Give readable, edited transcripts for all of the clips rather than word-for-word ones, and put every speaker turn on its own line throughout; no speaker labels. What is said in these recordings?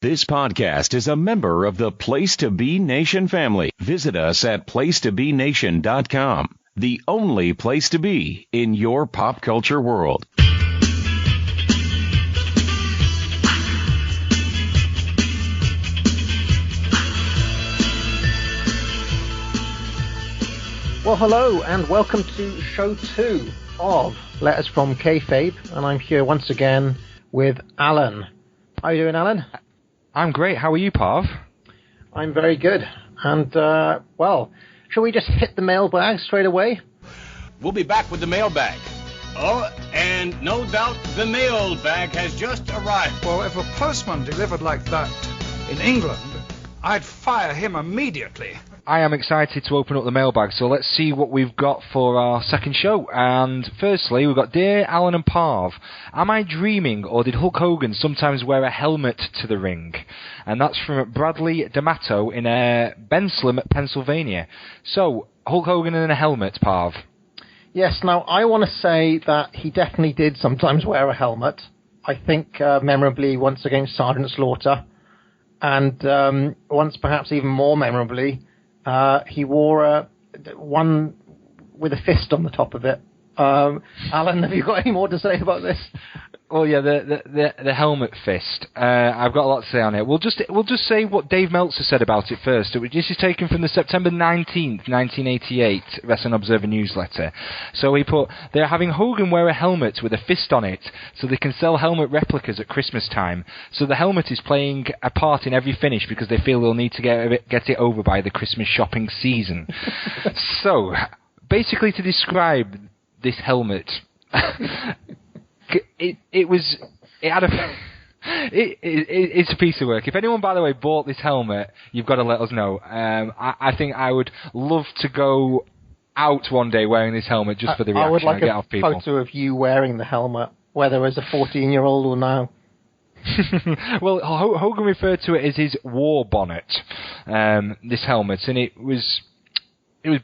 This podcast is a member of the Place to Be Nation family. Visit us at placetobenation.com, the only place to be in your pop culture world.
Well, hello and welcome to show 2 of Letters from Kayfabe, and I'm here once again with Allan. How are you doing, Allan?
I'm great. How are you, Parv?
I'm very good. And, well, shall we just hit the mailbag straight away?
We'll be back with the mailbag. Oh, and no doubt the mailbag has just arrived.
Well, if a postman delivered like that in England, I'd fire him immediately.
I am excited to open up the mailbag, so let's see what we've got for our second show. And firstly, we've got Dear Allan and Parv, am I dreaming, or did Hulk Hogan sometimes wear a helmet to the ring? And that's from Bradley D'Amato in Benslam, Pennsylvania. So, Hulk Hogan in a helmet, Parv.
Yes, now I want to say that he definitely did sometimes wear a helmet. I think memorably once against Sergeant Slaughter, and once perhaps even more memorably, he wore one with a fist on the top of it. Allan, have you got any more to say about this?
Oh yeah, the helmet fist. I've got a lot to say on it. We'll just say what Dave Meltzer said about it first. This is taken from the September 19th, 1988 Wrestling Observer newsletter. So he put, they're having Hogan wear a helmet with a fist on it so they can sell helmet replicas at Christmas time. So the helmet is playing a part in every finish because they feel they'll need to get it over by the Christmas shopping season. So, basically to describe this helmet... It's a piece of work. If anyone, by the way, bought this helmet, you've got to let us know. I think I would love to go out one day wearing this helmet just for the reaction
I would like
get off people.
A photo of you wearing the helmet, whether as a 14-year-old or now.
Well, Hogan referred to it as his war bonnet, this helmet, and it was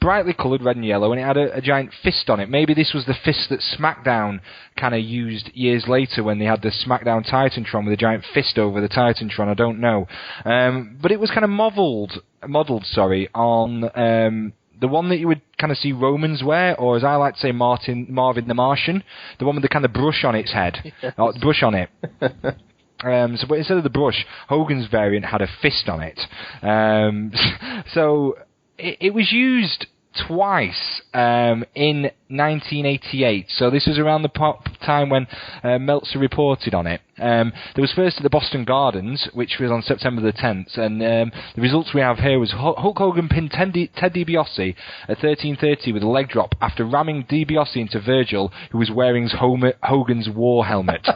brightly coloured, red and yellow, and it had a giant fist on it. Maybe this was the fist that SmackDown kind of used years later when they had the SmackDown Titantron with a giant fist over the Titantron. I don't know. But it was kind of modelled, on the one that you would kind of see Romans wear, or as I like to say, Marvin the Martian, the one with the kind of brush on its head,
yes.
or brush on it. But instead of the brush, Hogan's variant had a fist on it. So... It was used twice in 1988, so this was around the time when Meltzer reported on it. There was first at the Boston Gardens, which was on September the 10th, and the results we have here was Hulk Hogan pinned Ted DiBiase at 13:30 with a leg drop after ramming DiBiase into Virgil, who was wearing Hogan's war helmet.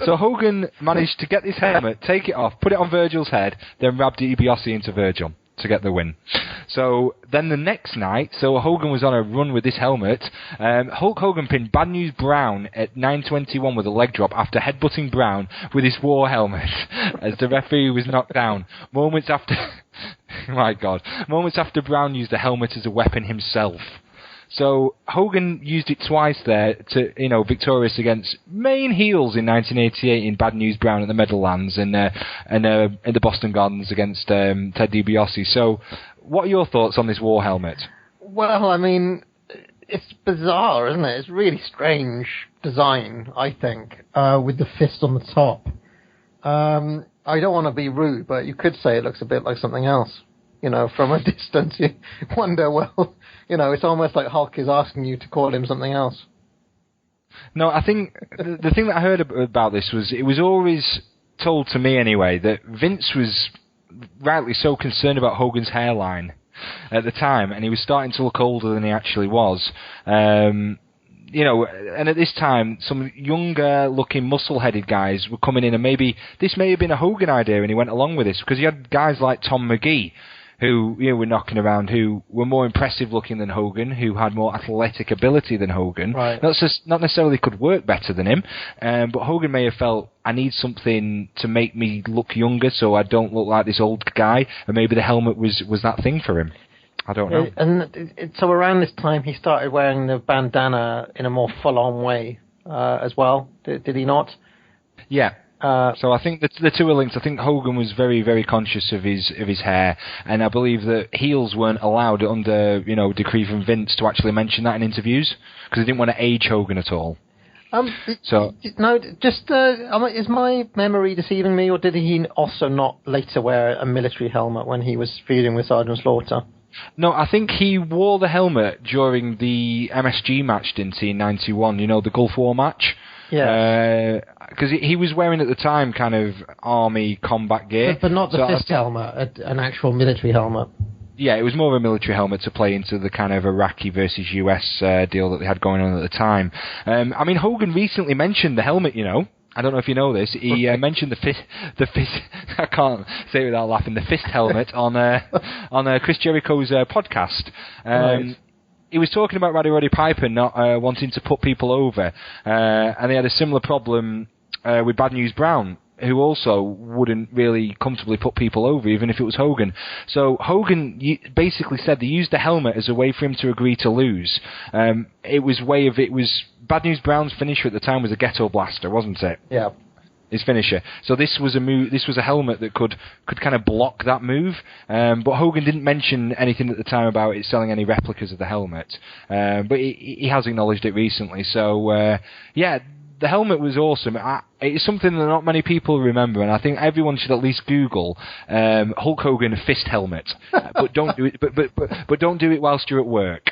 So Hogan managed to get this helmet, take it off, put it on Virgil's head, then rab DiBiase into Virgil to get the win. So then the next night, so Hogan was on a run with this helmet. Hulk Hogan pinned Bad News Brown at 9:21 with a leg drop after headbutting Brown with his war helmet as the referee was knocked down. Moments after Brown used the helmet as a weapon himself. So Hogan used it twice there to, victorious against main heels in 1988 in Bad News Brown at the Meadowlands and in the Boston Gardens against Ted DiBiase. So, what are your thoughts on this war helmet?
Well, I mean, it's bizarre, isn't it? It's really strange design, I think, with the fist on the top. I don't want to be rude, but you could say it looks a bit like something else. From a distance, you wonder, well, it's almost like Hulk is asking you to call him something else.
No, I think the thing that I heard about this was, it was always told to me anyway, that Vince was rightly so concerned about Hogan's hairline at the time, and he was starting to look older than he actually was. And at this time, some younger-looking, muscle-headed guys were coming in, and maybe this may have been a Hogan idea, and he went along with this, because he had guys like Tom McGee, who were knocking around, who were more impressive looking than Hogan, who had more athletic ability than Hogan.
Right.
Not necessarily could work better than him, but Hogan may have felt, I need something to make me look younger so I don't look like this old guy, and maybe the helmet was that thing for him. I don't know.
And so around this time he started wearing the bandana in a more full-on way as well, did he not?
Yeah. So I think the two are linked. I think Hogan was very, very conscious of his hair, and I believe that heels weren't allowed under decree from Vince to actually mention that in interviews because they didn't want to age Hogan at all.
Is my memory deceiving me, or did he also not later wear a military helmet when he was feuding with Sergeant Slaughter?
No, I think he wore the helmet during the MSG match, didn't he, in 91, the Gulf War match?
Yeah.
Because he was wearing at the time kind of army combat gear.
But not the fist helmet, an actual military helmet.
Yeah, it was more of a military helmet to play into the kind of Iraqi versus US deal that they had going on at the time. Hogan recently mentioned the helmet, I don't know if you know this. He mentioned the fist. I can't say it without laughing. The fist helmet on Chris Jericho's podcast.
Right.
He was talking about Roddy Piper not wanting to put people over, and they had a similar problem with Bad News Brown, who also wouldn't really comfortably put people over, even if it was Hogan. So Hogan basically said they used the helmet as a way for him to agree to lose. It was Bad News Brown's finisher at the time was a ghetto blaster, wasn't it?
Yeah.
His finisher. So this was a helmet that could kind of block that move. But Hogan didn't mention anything at the time about it selling any replicas of the helmet. But he has acknowledged it recently. So the helmet was awesome. It's something that not many people remember, and I think everyone should at least Google Hulk Hogan Fist Helmet. But don't do it. But don't do it whilst you're at work.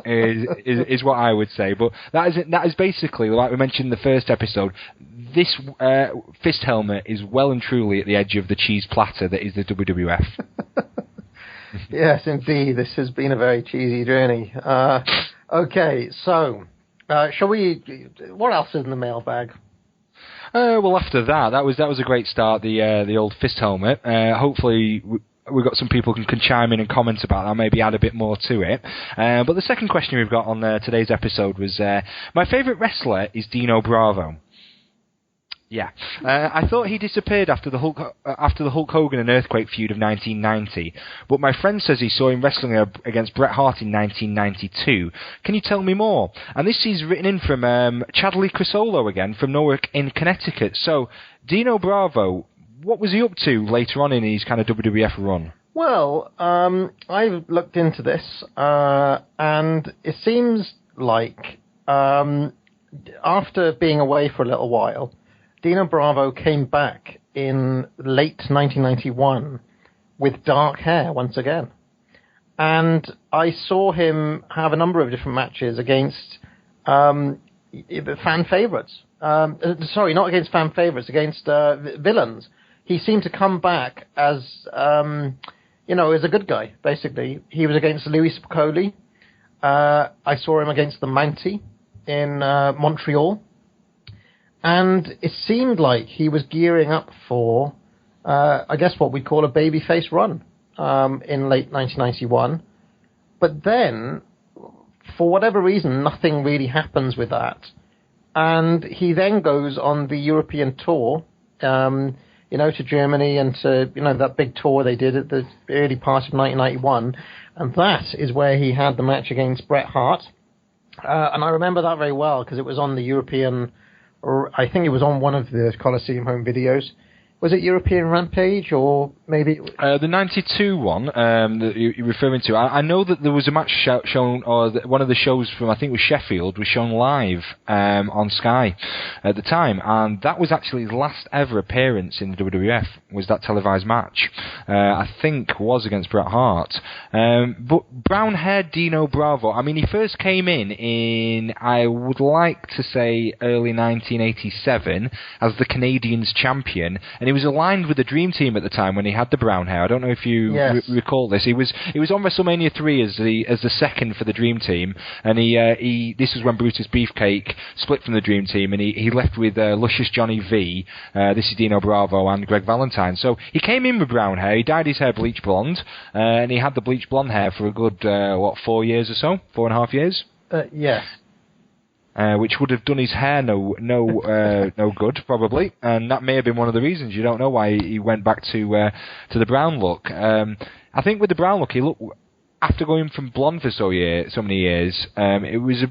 Is what I would say. But that is basically, like we mentioned in the first episode, this fist helmet is well and truly at the edge of the cheese platter that is the WWF.
Yes, indeed. This has been a very cheesy journey. Okay, so shall we? What else is in the mailbag?
Well, after that was a great start. The old fist helmet. Hopefully we've got some people who can chime in and comment about that, maybe add a bit more to it. But the second question we've got on today's episode was, my favourite wrestler is Dino Bravo. Yeah. I thought he disappeared after the Hulk Hogan and Earthquake feud of 1990, but my friend says he saw him wrestling against Bret Hart in 1992. Can you tell me more? And this is written in from Chadley Crisolo again, from Newark in Connecticut. So, Dino Bravo, what was he up to later on in his kind of WWF run?
Well, I've looked into this, and it seems like after being away for a little while, Dino Bravo came back in late 1991 with dark hair once again. And I saw him have a number of different matches against fan favourites. Sorry, not against fan favourites, against villains. He seemed to come back as, as a good guy, basically. He was against Louis Spicoli. I saw him against the Mountie in Montreal. And it seemed like he was gearing up for, I guess what we'd call a babyface run in late 1991. But then, for whatever reason, nothing really happens with that. And he then goes on the European tour, to Germany and to, that big tour they did at the early part of 1991. And that is where he had the match against Bret Hart. And I remember that very well because it was on the European, or I think it was on one of the Coliseum home videos. Was it European Rampage or maybe...
the 92 one that you're referring to, I know that there was a match shown, or one of the shows from, I think it was Sheffield, was shown live on Sky at the time, and that was actually his last ever appearance in the WWF, was that televised match. I think was against Bret Hart. But brown-haired Dino Bravo, I mean, he first came in, I would like to say, early 1987 as the Canadians champion, and he was aligned with the Dream Team at the time when he had the brown hair. I don't know if you recall this. He was on WrestleMania 3 as the second for the Dream Team, and this was when Brutus Beefcake split from the Dream Team, and he left with Luscious Johnny V. This is Dino Bravo and Greg Valentine. So he came in with brown hair. He dyed his hair bleach blonde, and he had the bleach blonde hair for a good 4 years or so, 4.5 years.
Yes.
Which would have done his hair no good, probably, and that may have been one of the reasons. You don't know why he went back to the brown look. I think with the brown look, he looked, after going from blonde for so many years, it was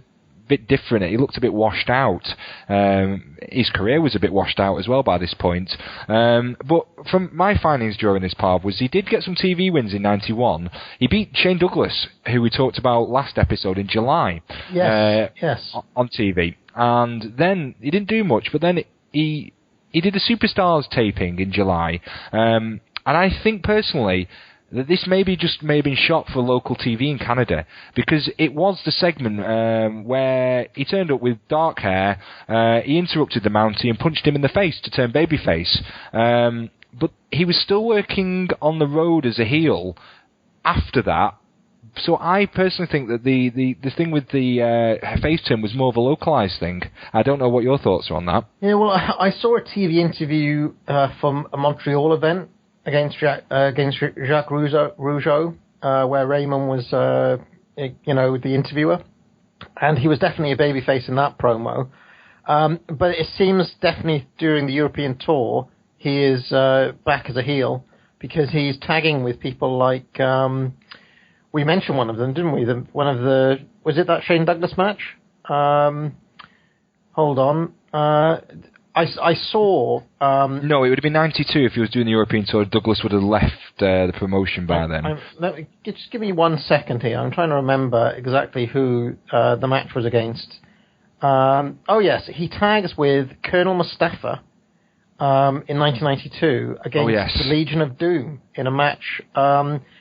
bit different. He looked a bit washed out. His career was a bit washed out as well by this point. But from my findings during this Parv was he did get some TV wins in 91. He beat Shane Douglas, who we talked about last episode in July.
Yes.
On TV. And then he didn't do much, but then he did the Superstars taping in July. And I think personally that this may have been shot for local TV in Canada, because it was the segment where he turned up with dark hair, he interrupted the Mountie and punched him in the face to turn babyface. But he was still working on the road as a heel after that. So I personally think that the thing with the face turn was more of a localised thing. I don't know what your thoughts are on that.
Yeah, well, I saw a TV interview from a Montreal event against Jacques Rougeau, where Raymond was, the interviewer, and he was definitely a babyface in that promo. But it seems definitely during the European tour he is back as a heel, because he's tagging with people like. We mentioned one of them, didn't we? Was it that Shane Douglas match? Hold on. I saw.
No, it would have been 92 if he was doing the European tour. Douglas would have left the promotion by then.
Just give me 1 second here. I'm trying to remember exactly who the match was against. Oh yes, he tags with Colonel Mustafa in 1992 against the Legion of Doom in a match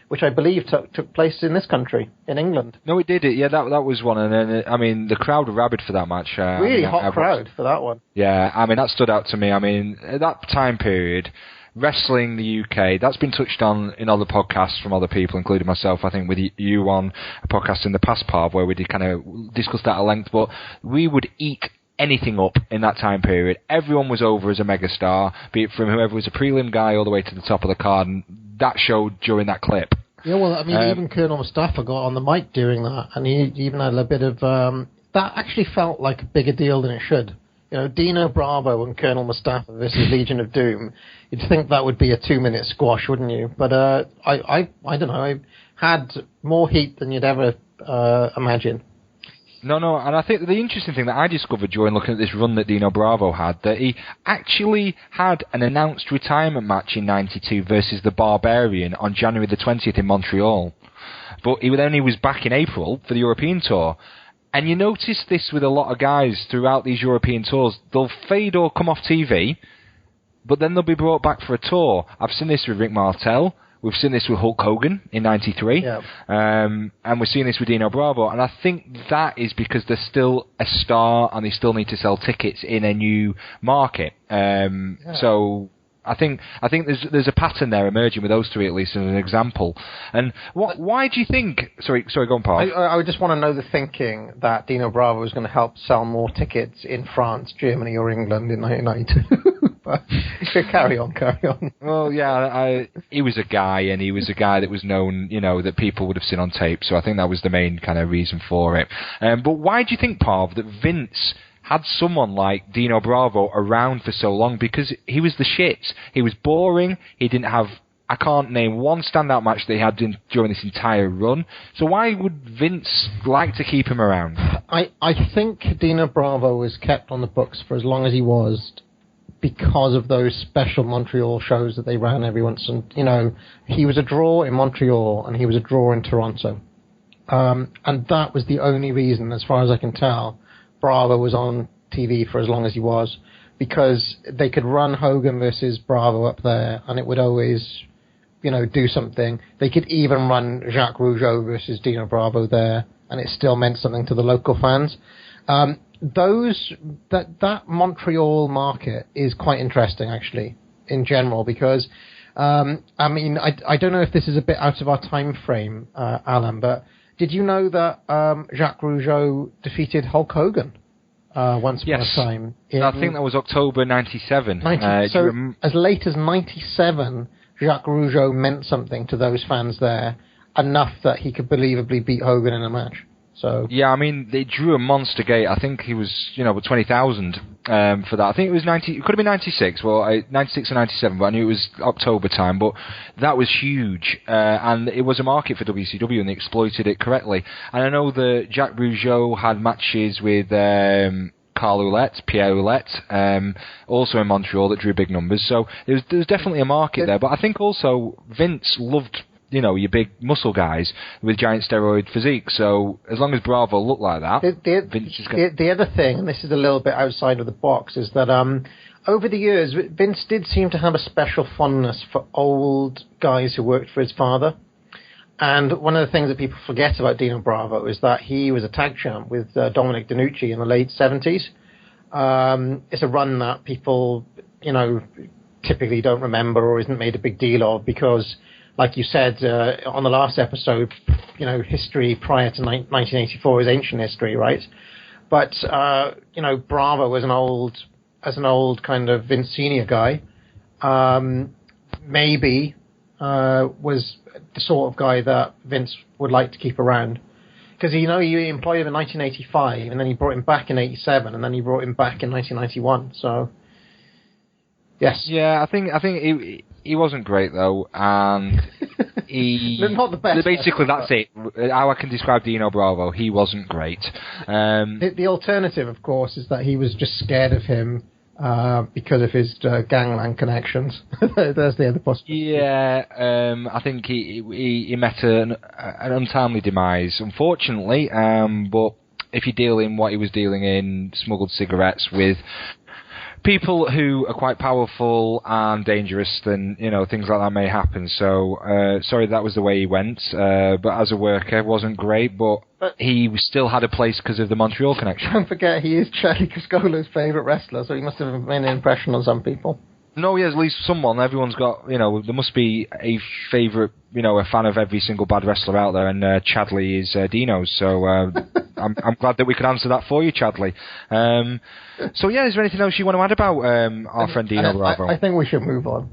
which I believe took place in this country, in England.
No, it did. Yeah, that was one. And then, I mean, the crowd were rabid for that match.
Really hot crowd for that one.
Yeah, I mean, that stood out to me. I mean, at that time period, wrestling the UK, that's been touched on in other podcasts from other people, including myself, I think, with you on a podcast in the past, Parv, where we did kind of discuss that at length. But we would eat anything up in that time period. Everyone was over as a megastar, be it from whoever was a prelim guy all the way to the top of the card, and that showed during that clip.
Yeah, well, I mean, even Colonel Mustafa got on the mic during that, and he even had a bit of... that actually felt like a bigger deal than it should. You know, Dino Bravo and Colonel Mustafa versus Legion of Doom. You'd think that would be a 2-minute squash, wouldn't you? But I don't know, I had more heat than you'd ever imagine.
No, and I think the interesting thing that I discovered during looking at this run that Dino Bravo had, that he actually had an announced retirement match in 92 versus the Barbarian on January the 20th in Montreal. But he only was back in April for the European tour. And you notice this with a lot of guys throughout these European tours. They'll fade or come off TV, but then they'll be brought back for a tour. I've seen this with Rick Martel. We've seen this with Hulk Hogan in 93. Yeah. And we're seeing this with Dino Bravo. And I think that is because they're still a star and they still need to sell tickets in a new market. So I think there's a pattern there emerging with those three, at least as an example. And why do you think... Sorry, go on, Parv.
I would just want to know the thinking that Dino Bravo was going to help sell more tickets in France, Germany or England in 1992. But carry on.
Well, yeah, he was a guy, and he was a guy that was known, that people would have seen on tape. So I think that was the main kind of reason for it. But why do you think, Parv, that Vince had someone like Dino Bravo around for so long? Because he was the shit. He was boring. He didn't have... I can't name one standout match that he had during this entire run. So why would Vince like to keep him around?
I think Dino Bravo was kept on the books for as long as he was because of those special Montreal shows that they ran every once. And, he was a draw in Montreal and he was a draw in Toronto. And that was the only reason, as far as I can tell, Bravo was on TV for as long as he was, because they could run Hogan versus Bravo up there and it would always, do something. They could even run Jacques Rougeau versus Dino Bravo there and it still meant something to the local fans. That Montreal market is quite interesting, actually, in general, because I don't know if this is a bit out of our time frame, Alan, but did you know that Jacques Rougeau defeated Hulk Hogan once upon a time?
I think that was October 97.
As late as 97, Jacques Rougeau meant something to those fans there, enough that he could believably beat Hogan in a match. So
yeah, I mean, they drew a monster gate. I think he was, with 20,000 for that. I think it was 90. It could have been 96. Well, 96 or 97, but I knew it was October time. But that was huge, and it was a market for WCW, and they exploited it correctly. And I know that Jacques Rougeau had matches with Carl Ouellette, Pierre Ouellette, also in Montreal, that drew big numbers. So there's definitely a market there. But I think also Vince loved, your big muscle guys with giant steroid physique. So as long as Bravo looked like that, Vince is going.
The other thing, and this is a little bit outside of the box, is that over the years, Vince did seem to have a special fondness for old guys who worked for his father. And one of the things that people forget about Dino Bravo is that he was a tag champ with Dominic DeNucci in the late 70s. It's a run that people, typically don't remember or isn't made a big deal of because, like you said on the last episode, history prior to 1984 is ancient history, right? But Bravo was an old kind of Vince Senior guy. Maybe was the sort of guy that Vince would like to keep around. Because, he employed him in 1985, and then he brought him back in 87, and then he brought him back in 1991, so... Yes.
Yeah, I think he wasn't great, though, and he...
Not the best.
Basically, that's it. How I can describe Dino Bravo, he wasn't great.
The alternative, of course, is that he was just scared of him because of his gangland connections. There's the other possibility.
Yeah, I think he met an untimely demise, unfortunately. But if you deal in what he was dealing in, smuggled cigarettes with people who are quite powerful and dangerous, then, things like that may happen. So, sorry that was the way he went. But as a worker, wasn't great, but he still had a place because of the Montreal connection.
Don't forget, he is Charlie Coscolo's favourite wrestler, so he must have made an impression on some people.
No, yeah, at least someone. Everyone's got, there must be a favourite, a fan of every single bad wrestler out there, and Chadley is Dino's, so I'm glad that we could answer that for you, Chadley. So, yeah, is there anything else you want to add about our friend Dino Bravo?
I think we should move on.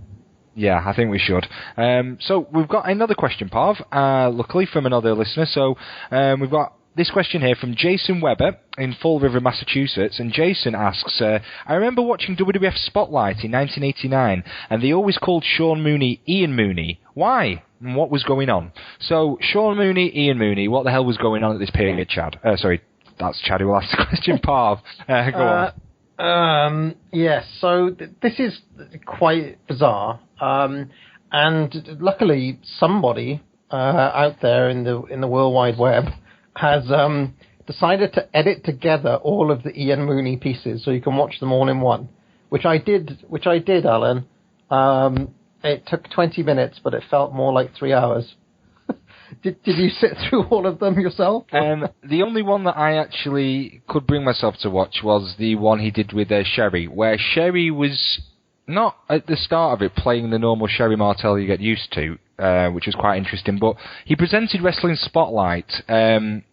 Yeah, I think we should. So, we've got another question, Parv, luckily from another listener. So, we've got this question here from Jason Webber in Fall River, Massachusetts, and Jason asks, I remember watching WWF Spotlight in 1989, and they always called Sean Mooney Ian Mooney. Why? And what was going on? So, Sean Mooney, Ian Mooney, what the hell was going on at this period, Chad? Sorry, that's Chad who asked the question, Parv. Go on.
Yes, so this is quite bizarre, and luckily somebody out there in the World Wide Web has decided to edit together all of the Ian Mooney pieces so you can watch them all in one, which I did, Alan. It took 20 minutes, but it felt more like 3 hours. Did you sit through all of them yourself?
The only one that I actually could bring myself to watch was the one he did with Sherry, where Sherry was not at the start of it playing the normal Sherry Martel you get used to, which was quite interesting, but he presented Wrestling Spotlight,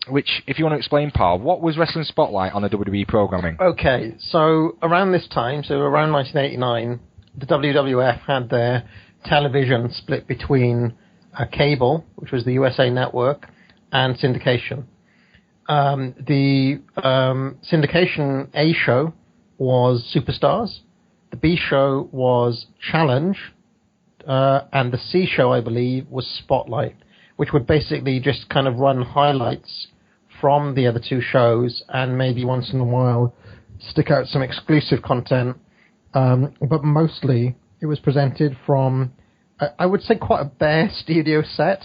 which, if you want to explain, Paul, what was Wrestling Spotlight on the WWE programming?
Okay, so around this time, so around 1989, the WWF had their television split between cable, which was the USA Network, and syndication. The syndication A show was Superstars, the B show was Challenge, and the C show, I believe, was Spotlight, which would basically just kind of run highlights from the other two shows and maybe once in a while stick out some exclusive content. But mostly it was presented from, I would say, quite a bare studio set,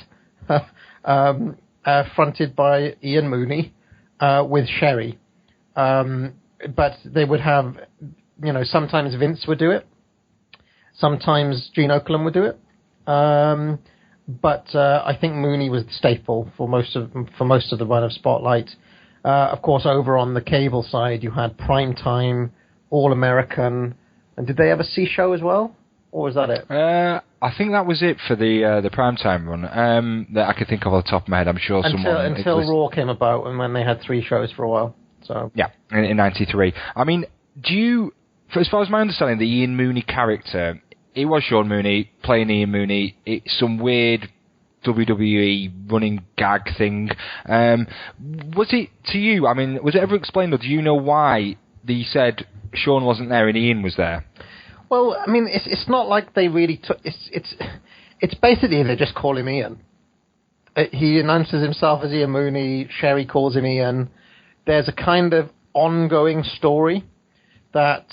fronted by Ian Mooney with Sherry. But they would have, sometimes Vince would do it. Sometimes Gene Okerlund would do it. But I think Mooney was the staple for most of the run of Spotlight. Of course, over on the cable side, you had Primetime, All American, and did they have a C show as well, or was that it?
I think that was it for the Primetime run that I could think of off the top of my head. I'm sure
until Raw came about, and when they had 3 shows for a while. So
yeah, in '93. I mean, as far as my understanding, the Ian Mooney character, it was Sean Mooney playing Ian Mooney. It's some weird WWE running gag thing. Was it, to you, I mean, was it ever explained, or do you know why they said Shawn wasn't there and Ian was there?
Well, I mean, it's not like they really took... It's basically they just call him Ian. He announces himself as Ian Mooney, Sherry calls him Ian. There's a kind of ongoing story that...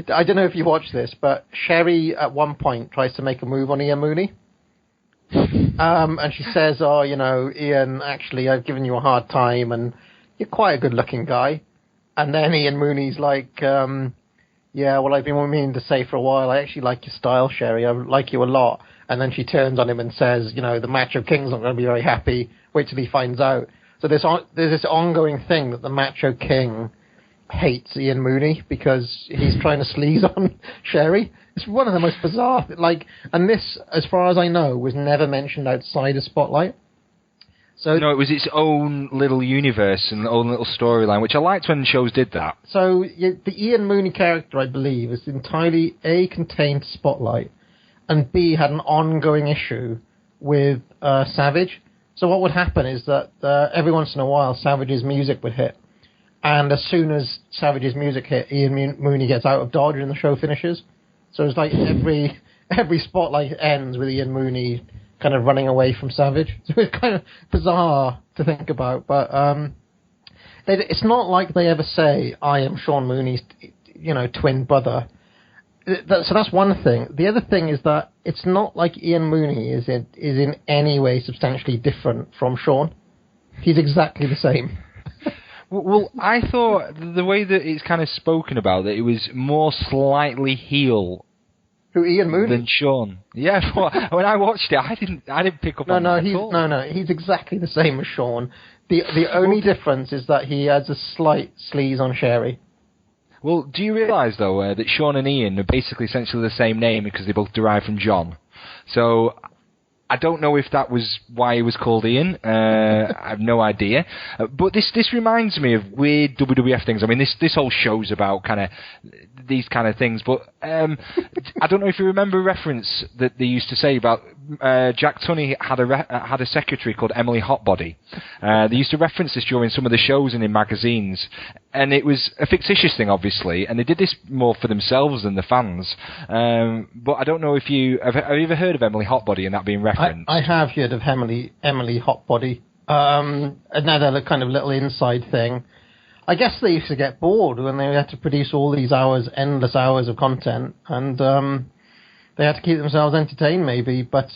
I don't know if you watch this, but Sherry at one point tries to make a move on Ian Mooney. And she says, oh, you know, Ian, actually, I've given you a hard time, and you're quite a good-looking guy. And then Ian Mooney's like, yeah, well, I've been meaning to say for a while, I actually like your style, Sherry. I like you a lot. And then she turns on him and says, you know, the Macho King's not going to be very happy. Wait till he finds out. So there's this ongoing thing that the Macho King hates Ian Mooney because he's trying to sleaze on Sherry. It's one of the most bizarre, and this, as far as I know, was never mentioned outside of Spotlight. So
no, it was its own little universe and own little storyline, which I liked when shows did that.
So the Ian Mooney character, I believe, is entirely A, contained Spotlight, and B, had an ongoing issue with Savage. So what would happen is that every once in a while, Savage's music would hit. And as soon as Savage's music hit, Ian Mooney gets out of Dodge and the show finishes. So it's like every Spotlight ends with Ian Mooney kind of running away from Savage. So it's kind of bizarre to think about. But it's not like they ever say, I am Shawn Mooney's, you know, twin brother. So that's one thing. The other thing is that it's not like Ian Mooney is in any way substantially different from Shawn. He's exactly the same.
Well, I thought the way that it's kind of spoken about, that it was more slightly heel.
Who, Ian Mooney?
Than Shawn. Yeah, when I watched it, I didn't pick up on that at all.
No, he's exactly the same as Shawn. The only difference is that he has a slight sleaze on Sherry.
Well, do you realise, though, that Shawn and Ian are basically essentially the same name because they both derive from John? So I don't know if that was why he was called Ian. I have no idea. But this reminds me of weird WWF things. I mean, this whole show's about kind of these kind of things. But I don't know if you remember a reference that they used to say about Jack Tunney had a secretary called Emily Hotbody. They used to reference this during some of the shows and in magazines. And it was a fictitious thing, obviously, and they did this more for themselves than the fans. But I don't know if you have you ever heard of Emily Hotbody and that being referenced?
I have heard of Emily Hotbody. Another kind of little inside thing. I guess they used to get bored when they had to produce all these endless hours of content, and they had to keep themselves entertained, maybe. But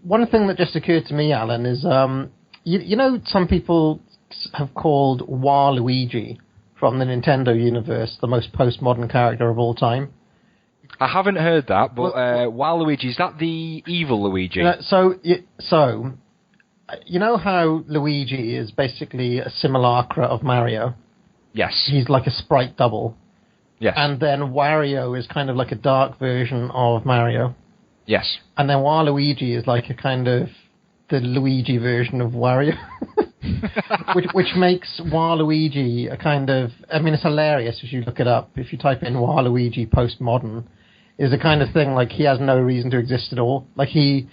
one thing that just occurred to me, Alan, is you know, some people have called Waluigi from the Nintendo universe the most postmodern character of all time.
I haven't heard that, but Waluigi, is that the evil Luigi?
So you know how Luigi is basically a simulacra of Mario?
Yes.
He's like a sprite double.
Yes.
And then Wario is kind of like a dark version of Mario.
Yes.
And then Waluigi is like a kind of the Luigi version of Wario. which makes Waluigi a kind of... I mean, it's hilarious if you look it up. If you type in Waluigi postmodern, is a kind of thing like he has no reason to exist at all. Like he's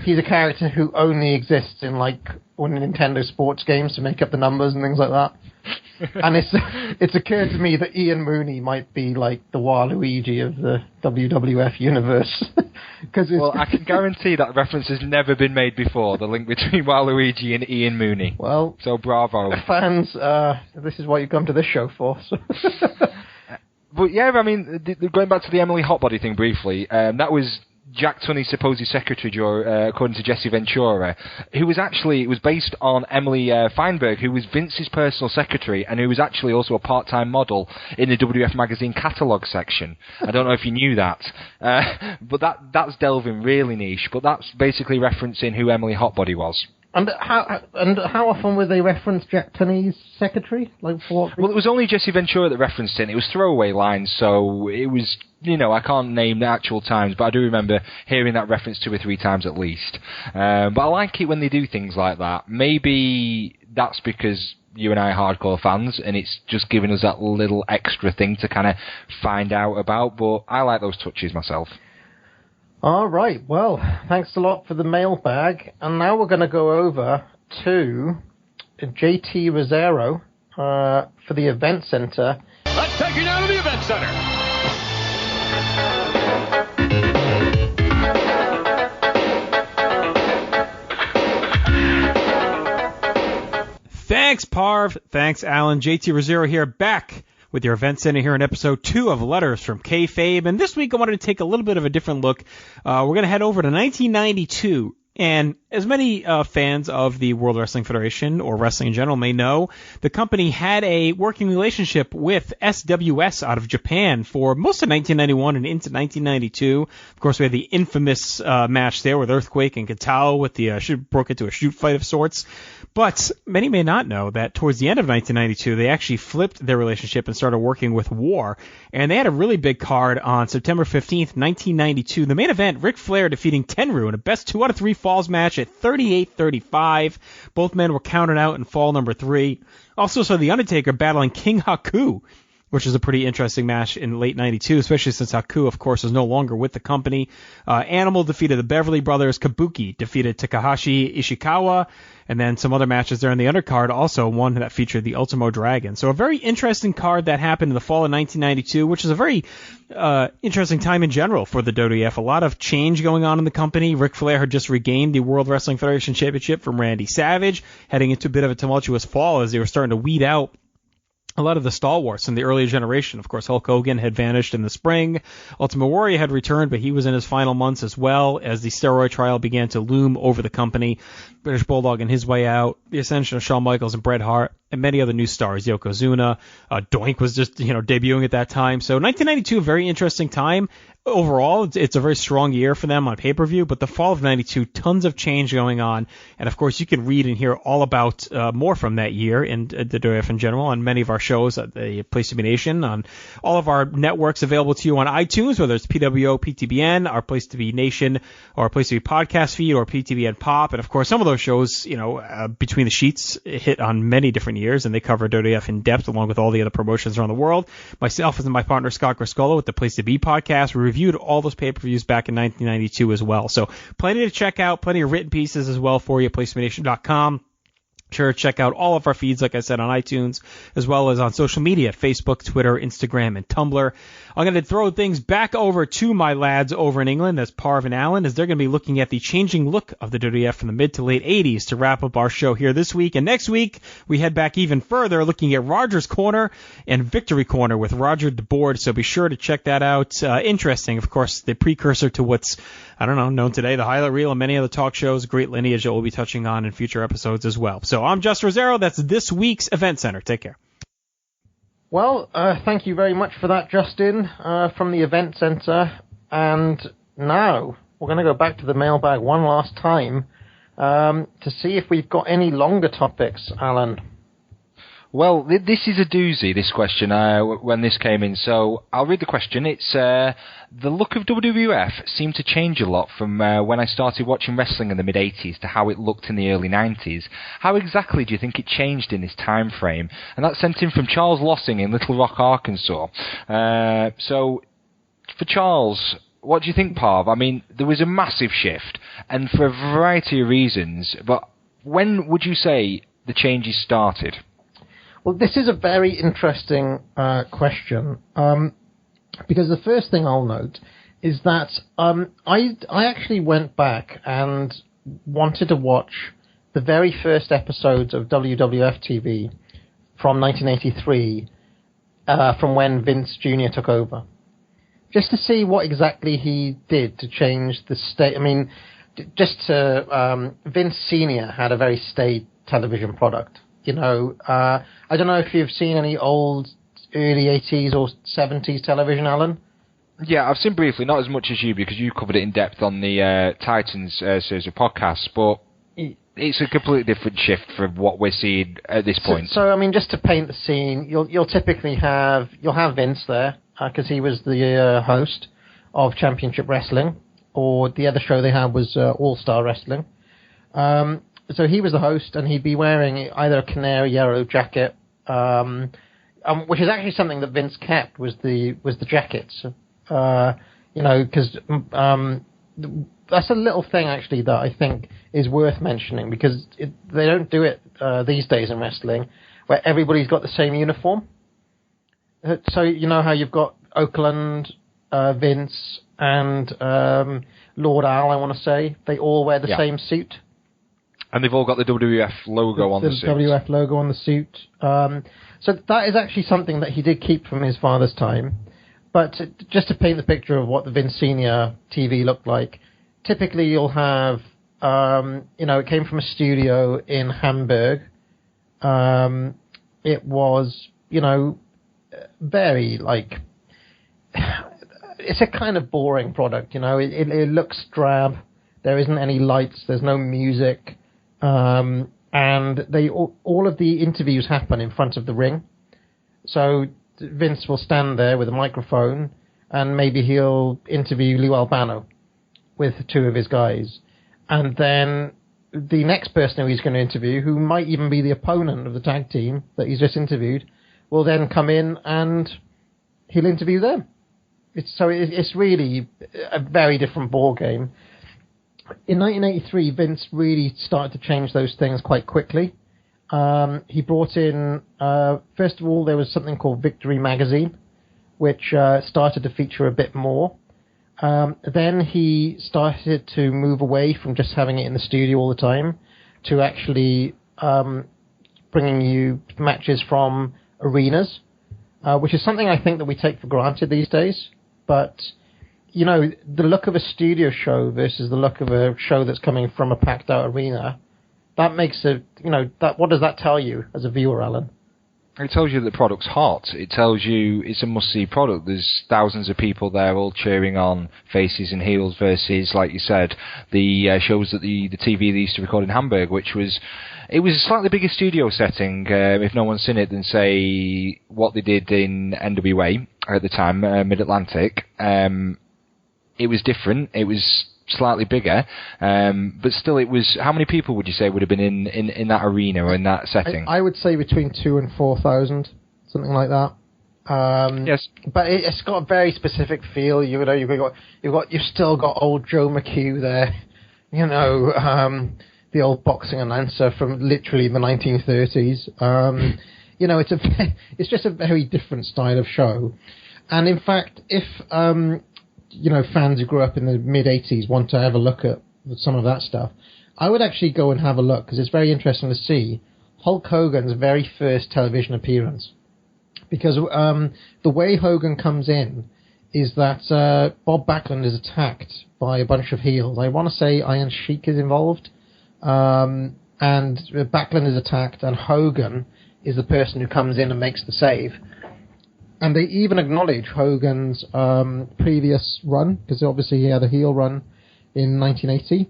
a character who only exists in like one of Nintendo sports games to make up the numbers and things like that. And it's occurred to me that Ian Mooney might be like the Waluigi of the WWF universe.
Well, I can guarantee that reference has never been made before, the link between Waluigi and Ian Mooney.
Well,
so bravo.
Fans, this is what you come to this show for. So.
But yeah, I mean, going back to the Emily Hotbody thing briefly, that was Jack Tunney's supposed secretary, according to Jesse Ventura, who was actually, it was based on Emily Feinberg, who was Vince's personal secretary, and who was actually also a part-time model in the WWF magazine catalogue section. I don't know if you knew that. But that's delving really niche, but that's basically referencing who Emily Hotbody was.
And how often would they reference Jack Tunney's secretary? Like for what reason?
Well, it was only Jesse Ventura that referenced it. It was throwaway lines, so it was, you know, I can't name the actual times, but I do remember hearing that reference 2 or 3 times at least. But I like it when they do things like that. Maybe that's because you and I are hardcore fans, and it's just giving us that little extra thing to kind of find out about, but I like those touches myself.
All right. Well, thanks a lot for the mailbag. And now we're going to go over to JT Rozzero for the event center.
Let's take you now to the event center.
Thanks, Parv. Thanks, Allan. JT Rozzero here, back with your event center here in episode 2 of Letters from Kayfabe. And this week I wanted to take a little bit of a different look. We're going to head over to 1992. And as many fans of the World Wrestling Federation, or wrestling in general, may know, the company had a working relationship with SWS out of Japan for most of 1991 and into 1992. Of course, we had the infamous match there with Earthquake and Katao with the broke into a shoot fight of sorts. But many may not know that towards the end of 1992, they actually flipped their relationship and started working with WAR. And they had a really big card on September 15th, 1992. The main event, Ric Flair defeating Tenryu in a best 2 out of 3 falls match at 38-35. Both men were counted out in fall number 3. Also saw The Undertaker battling King Haku, which is a pretty interesting match in late 92, especially since Haku, of course, is no longer with the company. Animal defeated the Beverly Brothers. Kabuki defeated Takahashi Ishikawa. And then some other matches there in the undercard, also one that featured the Ultimo Dragon. So a very interesting card that happened in the fall of 1992, which is a very interesting time in general for the WWF. A lot of change going on in the company. Ric Flair had just regained the World Wrestling Federation Championship from Randy Savage, heading into a bit of a tumultuous fall as they were starting to weed out a lot of the stalwarts in the earlier generation. Of course, Hulk Hogan had vanished in the spring. Ultimate Warrior had returned, but he was in his final months as well as the steroid trial began to loom over the company. British Bulldog on his way out, the ascension of Shawn Michaels and Bret Hart, and many other new stars. Yokozuna, Doink was just, debuting at that time. So 1992, a very interesting time. Overall, it's a very strong year for them on pay-per-view, but the fall of 92, tons of change going on. And of course, you can read and hear all about more from that year in the WWF in general on many of our shows at the Place to Be Nation, on all of our networks available to you on iTunes, whether it's PWO, PTBN, our Place to Be Nation, or our Place to Be podcast feed, or PTBN Pop. And of course, some of those shows, Between the Sheets hit on many different years, and they cover WWF in depth along with all the other promotions around the world. Myself and my partner Scott Griscola with the Place to Be podcast, we reviewed all those pay-per-views back in 1992 as well. So plenty to check out, plenty of written pieces as well for you, PlaceToBeNation.com. Sure, check out all of our feeds, like I said, on iTunes, as well as on social media, Facebook, Twitter, Instagram, and Tumblr. I'm going to throw things back over to my lads over in England, that's Parv and Allan, as they're going to be looking at the changing look of the WWF from the mid to late 80s to wrap up our show here this week. And next week, we head back even further, looking at Roger's Corner and Victory Corner with Roger DeBoard, so be sure to check that out. Interesting, of course, the precursor to what's known today, the highlight reel and many other talk shows, great lineage that we'll be touching on in future episodes as well. So I'm Just Rozzero. That's this week's Event Center. Take care.
Well, thank you very much for that, Justin, from the Event Center. And now we're going to go back to the mailbag one last time to see if we've got any longer topics, Allan.
Well, this is a doozy, this question, when this came in. So I'll read the question. It's, the look of WWF seemed to change a lot from when I started watching wrestling in the mid-80s to how it looked in the early 90s. How exactly do you think it changed in this time frame? And that's sent in from Charles Lossing in Little Rock, Arkansas. So, for Charles, what do you think, Parv? I mean, there was a massive shift, and for a variety of reasons, but when would you say the changes started?
Well, this is a very interesting question, because the first thing I'll note is that I actually went back and wanted to watch the very first episodes of WWF TV from 1983, from when Vince Jr. took over, just to see what exactly he did to change the state. I mean, Vince Sr. had a very staid television product. I don't know if you've seen any old early 80s or 70s television, Allan.
Yeah, I've seen briefly, not as much as you, because you covered it in depth on the Titans series of podcasts, but it's a completely different shift from what we're seeing at this point.
So I mean, just to paint the scene, you'll typically have Vince there, because he was the host of Championship Wrestling, or the other show they had was All-Star Wrestling. So he was the host, and he'd be wearing either a canary yellow jacket, which is actually something that Vince kept, was the jackets. Because that's a little thing actually that I think is worth mentioning, because they don't do it these days in wrestling, where everybody's got the same uniform. So you know how you've got Oakland, Vince, and Lord Al, I want to say, they all wear the same suit.
And they've all got the WWF logo on the suit.
The WWF logo on the suit. So that is actually something that he did keep from his father's time. But just to paint the picture of what the Vince Senior TV looked like, typically you'll have, it came from a studio in Hamburg. It was, very, it's a kind of boring product, It looks drab. There isn't any lights. There's no music. And all of the interviews happen in front of the ring. So Vince will stand there with a microphone, and maybe he'll interview Lou Albano with two of his guys. And then the next person who he's going to interview, who might even be the opponent of the tag team that he's just interviewed, will then come in and he'll interview them. It's really a very different ball game. In 1983, Vince really started to change those things quite quickly. He brought in, first of all, there was something called Victory Magazine, which started to feature a bit more. Then he started to move away from just having it in the studio all the time to actually bringing you matches from arenas, which is something I think that we take for granted these days. But, the look of a studio show versus the look of a show that's coming from a packed-out arena, that makes what does that tell you as a viewer, Alan?
It tells you that the product's hot. It tells you it's a must-see product. There's thousands of people there all cheering on faces and heels versus, like you said, the shows that the TV they used to record in Hamburg, which was a slightly bigger studio setting, if no one's seen it, than, say, what they did in NWA at the time, Mid-Atlantic. It was different. It was slightly bigger, but still, it was. How many people would you say would have been in that arena or in that setting?
I would say between 2,000 and 4,000, something like that.
Yes,
but it's got a very specific feel. You've still got old Joe McHugh there. The old boxing announcer from literally the 1930s. It's just a very different style of show. And in fact, if fans who grew up in the mid-80s want to have a look at some of that stuff, I would actually go and have a look, because it's very interesting to see Hulk Hogan's very first television appearance. Because the way Hogan comes in is that Bob Backlund is attacked by a bunch of heels. I want to say Iron Sheik is involved. And Backlund is attacked, and Hogan is the person who comes in and makes the save. And they even acknowledge Hogan's previous run, because obviously he had a heel run in 1980.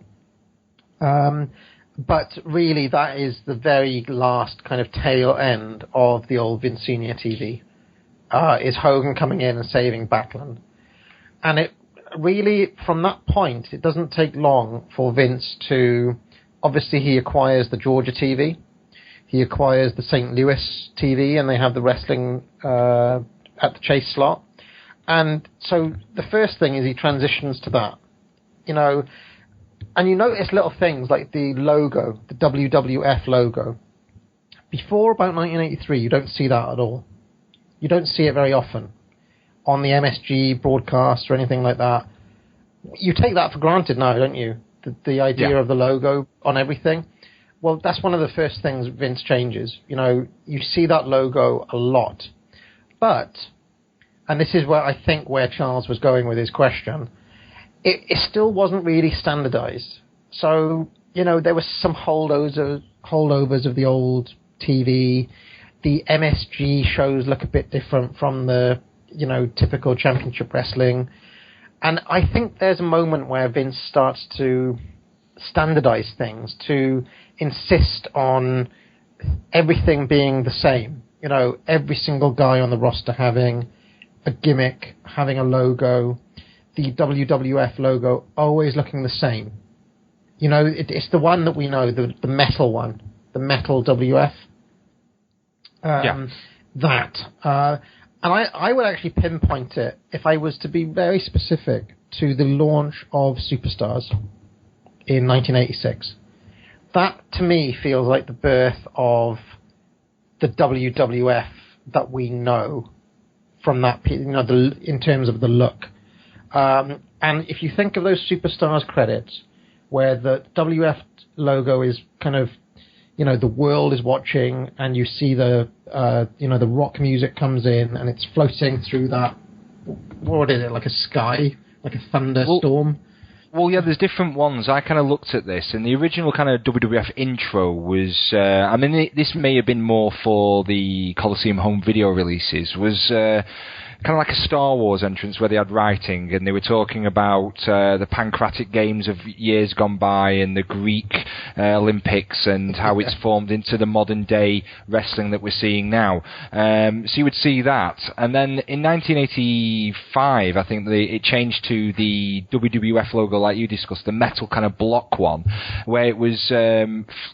But really, that is the very last kind of tail end of the old Vince Senior TV. Is Hogan coming in and saving Backlund. And it really, from that point, it doesn't take long for Vince to... Obviously, he acquires the Georgia TV. He acquires the St. Louis TV, and they have the wrestling at the Chase slot. And so the first thing is he transitions to that. And you notice little things like the logo, the WWF logo. Before about 1983, you don't see that at all. You don't see it very often on the MSG broadcast or anything like that. You take that for granted now, don't you? The idea of the logo on everything. Well, that's one of the first things Vince changes. You see that logo a lot. But, and this is where Charles was going with his question, it still wasn't really standardized. So, there were some holdovers of the old TV. The MSG shows look a bit different from the, typical championship wrestling. And I think there's a moment where Vince starts to standardize things, to insist on everything being the same. Every single guy on the roster having a gimmick, having a logo, the WWF logo always looking the same. It's the one that we know, the metal one, the metal WF. And I would actually pinpoint it, if I was to be very specific, to the launch of Superstars in 1986. That, to me, feels like the birth of the WWF that we know from that, in terms of the look. And if you think of those Superstars credits, where the WWF logo is kind of, the world is watching, and you see the rock music comes in, and it's floating through that, what is it, like a sky, like a thunderstorm?
Well, yeah, there's different ones. I kind of looked at this, and the original kind of WWF intro was, this may have been more for the Coliseum home video releases, was kind of like a Star Wars entrance where they had writing, and they were talking about the pancreatic games of years gone by and the Greek Olympics and how it's formed into the modern day wrestling that we're seeing now. So you would see that. And then in 1985, I think it changed to the WWF logo, like you discussed, the metal kind of block one, where it was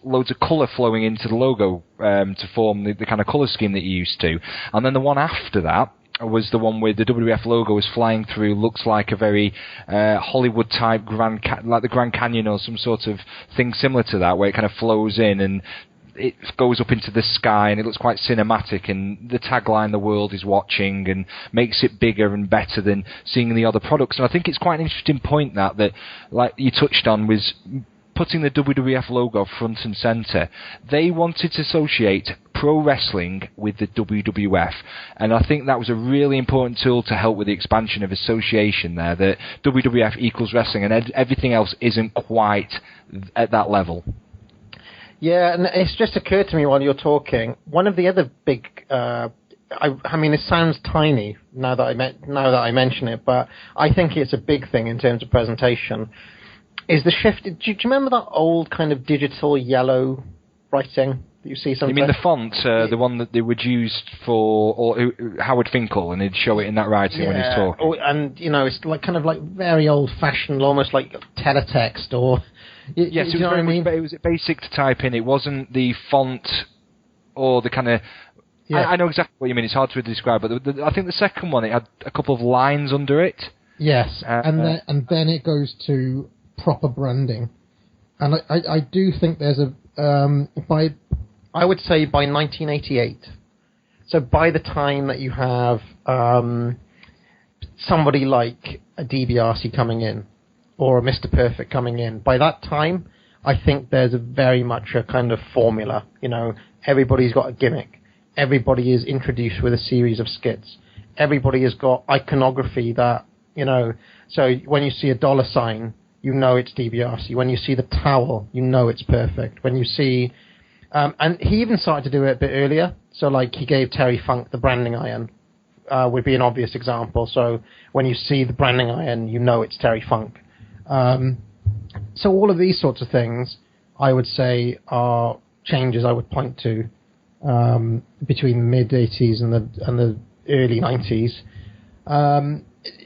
loads of colour flowing into the logo to form the kind of colour scheme that you used to. And then the one after that was the one where the WWF logo was flying through, looks like a very Hollywood type like the Grand Canyon or some sort of thing similar to that, where it kind of flows in and it goes up into the sky and it looks quite cinematic, and the tagline, "The world is watching," and makes it bigger and better than seeing the other products. And I think it's quite an interesting point that like you touched on, was putting the WWF logo front and centre. They wanted to associate pro wrestling with the WWF, and I think that was a really important tool to help with the expansion of association there, that WWF equals wrestling and everything else isn't quite at that level.
Yeah, and it's just occurred to me while you're talking, one of the other big, I mean, it sounds tiny now that I mention it, but I think it's a big thing in terms of presentation, is the shift. Do you remember that old kind of digital yellow writing that you see sometimes?
You mean the font, the one that they would use for Howard Finkel, and he'd show it in that writing when he's talking?
Oh, and, it's like kind of like very old-fashioned, almost like teletext, or...
Yes, it was basic to type in. It wasn't the font or the kind of... Yeah. I know exactly what you mean. It's hard to describe, but I think the second one, it had a couple of lines under it.
Yes, and then it goes to proper branding. And I do think there's I would say by 1988. So by the time that you have somebody like a DiBiase coming in, or a Mr. Perfect coming in, by that time, I think there's very much a kind of formula. Everybody's got a gimmick. Everybody is introduced with a series of skits. Everybody has got iconography that, so when you see a dollar sign, it's DiBiase. When you see the towel, it's Perfect. When you see... and he even started to do it a bit earlier. So, like, he gave Terry Funk the branding iron, would be an obvious example. So, when you see the branding iron, it's Terry Funk. So, all of these sorts of things, I would say, are changes I would point to between the mid-'80s and the early 90s.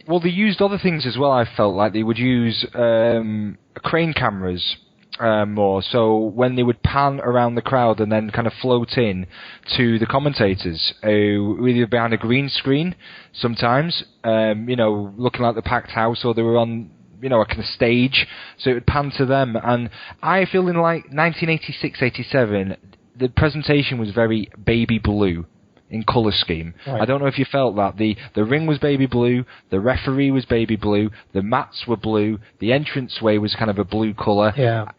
Well, they used other things as well. I felt like they would use crane cameras more. So when they would pan around the crowd and then kind of float in to the commentators, either behind a green screen sometimes, looking like the packed house, or they were on, a kind of stage, so it would pan to them. And I feel in like 1986-87, the presentation was very baby blue in colour scheme. Right. I don't know if you felt that. The ring was baby blue, the referee was baby blue, the mats were blue, the entranceway was kind of a blue colour.
Yeah.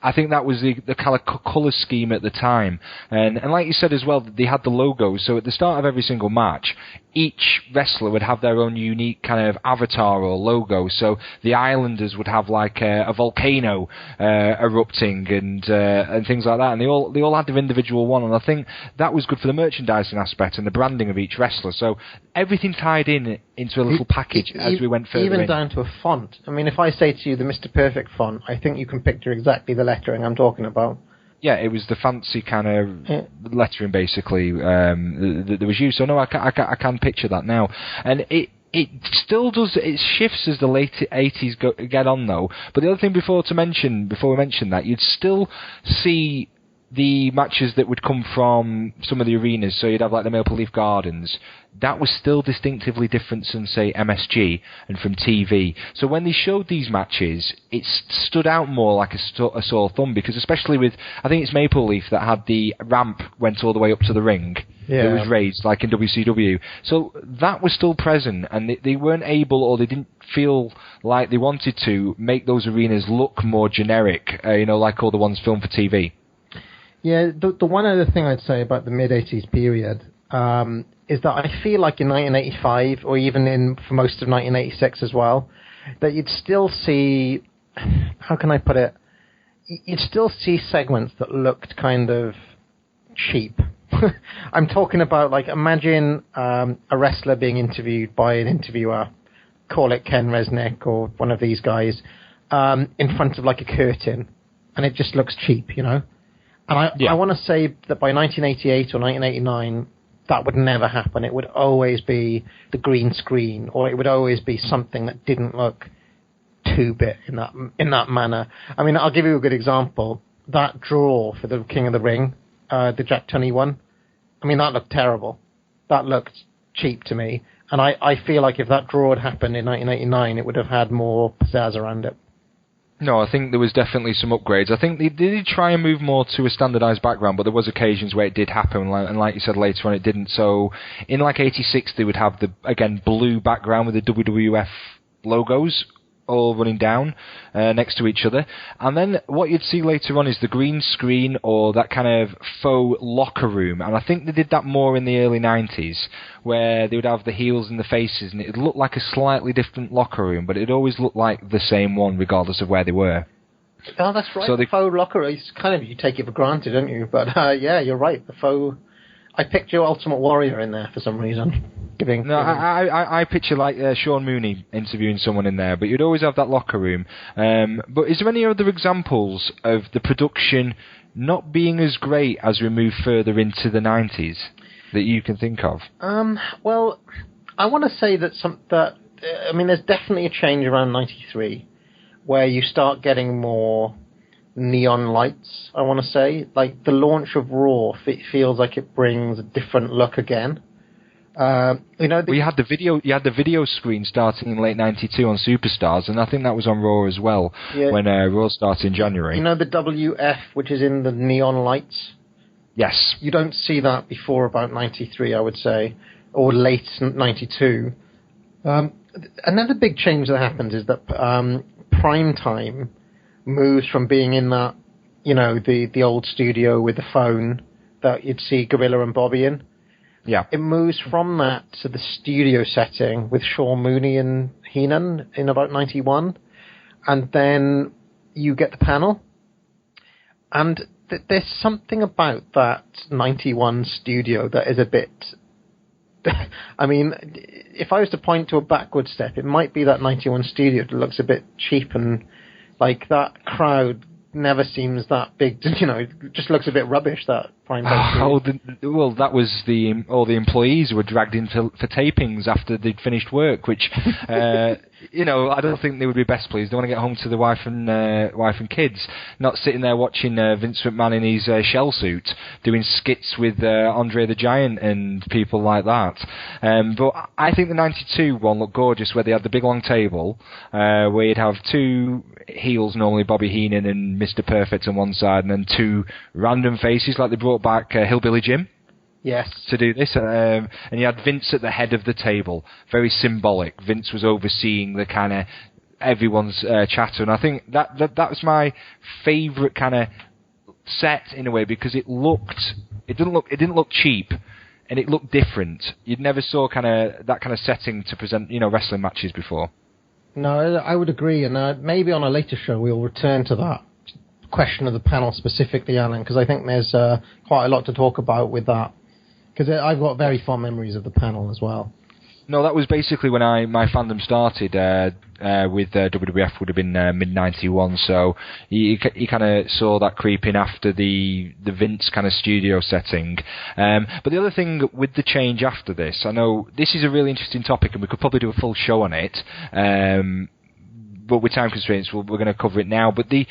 I think that was the kind of colour scheme at the time. And like you said as well, they had the logos, so at the start of every single match, each wrestler would have their own unique kind of avatar or logo. So the Islanders would have like a volcano erupting and things like that, and they all had their individual one. And I think that was good for the merchandising aspect and the branding of each wrestler. So everything tied into a little package as we went further.
Even down to a font. I mean, if I say to you the Mr. Perfect font, I think you can picture exactly the lettering I'm talking about.
Yeah, it was the fancy kind of lettering, basically, that was used. So, no, I can picture that now. And it still does, it shifts as the late 80s get on, though. But the other thing before we mention that, you'd still see the matches that would come from some of the arenas, so you'd have like the Maple Leaf Gardens, that was still distinctively different from, say, MSG and from TV. So when they showed these matches, it stood out more like a sore thumb, because especially with, I think it's Maple Leaf that had the ramp went all the way up to the ring.
Yeah.
It was raised, like in WCW. So that was still present, and they weren't able, or they didn't feel like they wanted to, make those arenas look more generic, like all the ones filmed for TV.
Yeah, the one other thing I'd say about the mid-80s period is that I feel like in 1985, or even for most of 1986 as well, that you'd still see, how can I put it, you'd still see segments that looked kind of cheap. I'm talking about, like, imagine a wrestler being interviewed by an interviewer, call it Ken Resnick or one of these guys, in front of, like, a curtain, and it just looks cheap, you know? And I want to say that by 1988 or 1989, that would never happen. It would always be the green screen, or it would always be something that didn't look 2-bit in that manner. I mean, I'll give you a good example. That draw for the King of the Ring, the Jack Tunney one, I mean, that looked terrible. That looked cheap to me. And I feel like if that draw had happened in 1989, it would have had more pizzazz around it.
No, I think there was definitely some upgrades. I think they did try and move more to a standardised background, but there was occasions where it did happen, and like you said later on, it didn't. So in like 86, they would have the, again, blue background with the WWF logos all running down next to each other. And then what you'd see later on is the green screen, or that kind of faux locker room. And I think they did that more in the early 90s, where they would have the heels and the faces, and it looked like a slightly different locker room, but it always looked like the same one regardless of where they were.
Oh, that's right. So the faux locker, it's kind of, you take it for granted, don't you? But yeah, you're right. The faux. I picked your Ultimate Warrior in there for some reason.
I picture like Sean Mooney interviewing someone in there, but you'd always have that locker room. But is there any other examples of the production not being as great as we move further into the 90s that you can think of?
Well, I want to say that there's definitely a change around 93 where you start getting more neon lights, I want to say. Like, the launch of Raw feels like it brings a different look again. You had the video screen starting in late 92 on Superstars, and I think that was on Raw as well, when Raw started in January. You know the WF, which is in the neon lights?
Yes.
You don't see that before about 93, I would say, or late 92. Another big change that happens is that prime time moves from being in that, the old studio with the phone that you'd see Gorilla and Bobby in.
Yeah.
It moves from that to the studio setting with Sean Mooney and Heenan in about 91. And then you get the panel. And there's something about that 91 studio that is a bit... I mean, if I was to point to a backward step, it might be that 91 studio that looks a bit cheap, and like that crowd never seems that big. It just looks a bit rubbish, that prime time.
Well, that was all the employees were dragged in for tapings after they'd finished work, which I don't think they would be best pleased. They want to get home to the wife and kids, not sitting there watching Vince McMahon in his shell suit doing skits with Andre the Giant and people like that. But I think the 92 one looked gorgeous, where they had the big long table, where you'd have two heels, normally Bobby Heenan and Mr. Perfect on one side, and then two random faces, like they brought back Hillbilly Jim.
Yes.
To do this, and you had Vince at the head of the table, very symbolic. Vince was overseeing the kind of everyone's chatter, and I think that was my favourite kind of set in a way, because it didn't look cheap, and it looked different. You'd never saw that kind of setting to present wrestling matches before.
No, I would agree, and maybe on a later show we'll return to that question of the panel specifically, Alan, because I think there's quite a lot to talk about with that. Because I've got very fond memories of the panel as well.
No, that was basically when my fandom started with WWF, would have been mid-91, so you kind of saw that creeping after the Vince kind of studio setting. But the other thing with the change after this, I know this is a really interesting topic and we could probably do a full show on it, but with time constraints, we're going to cover it now. But the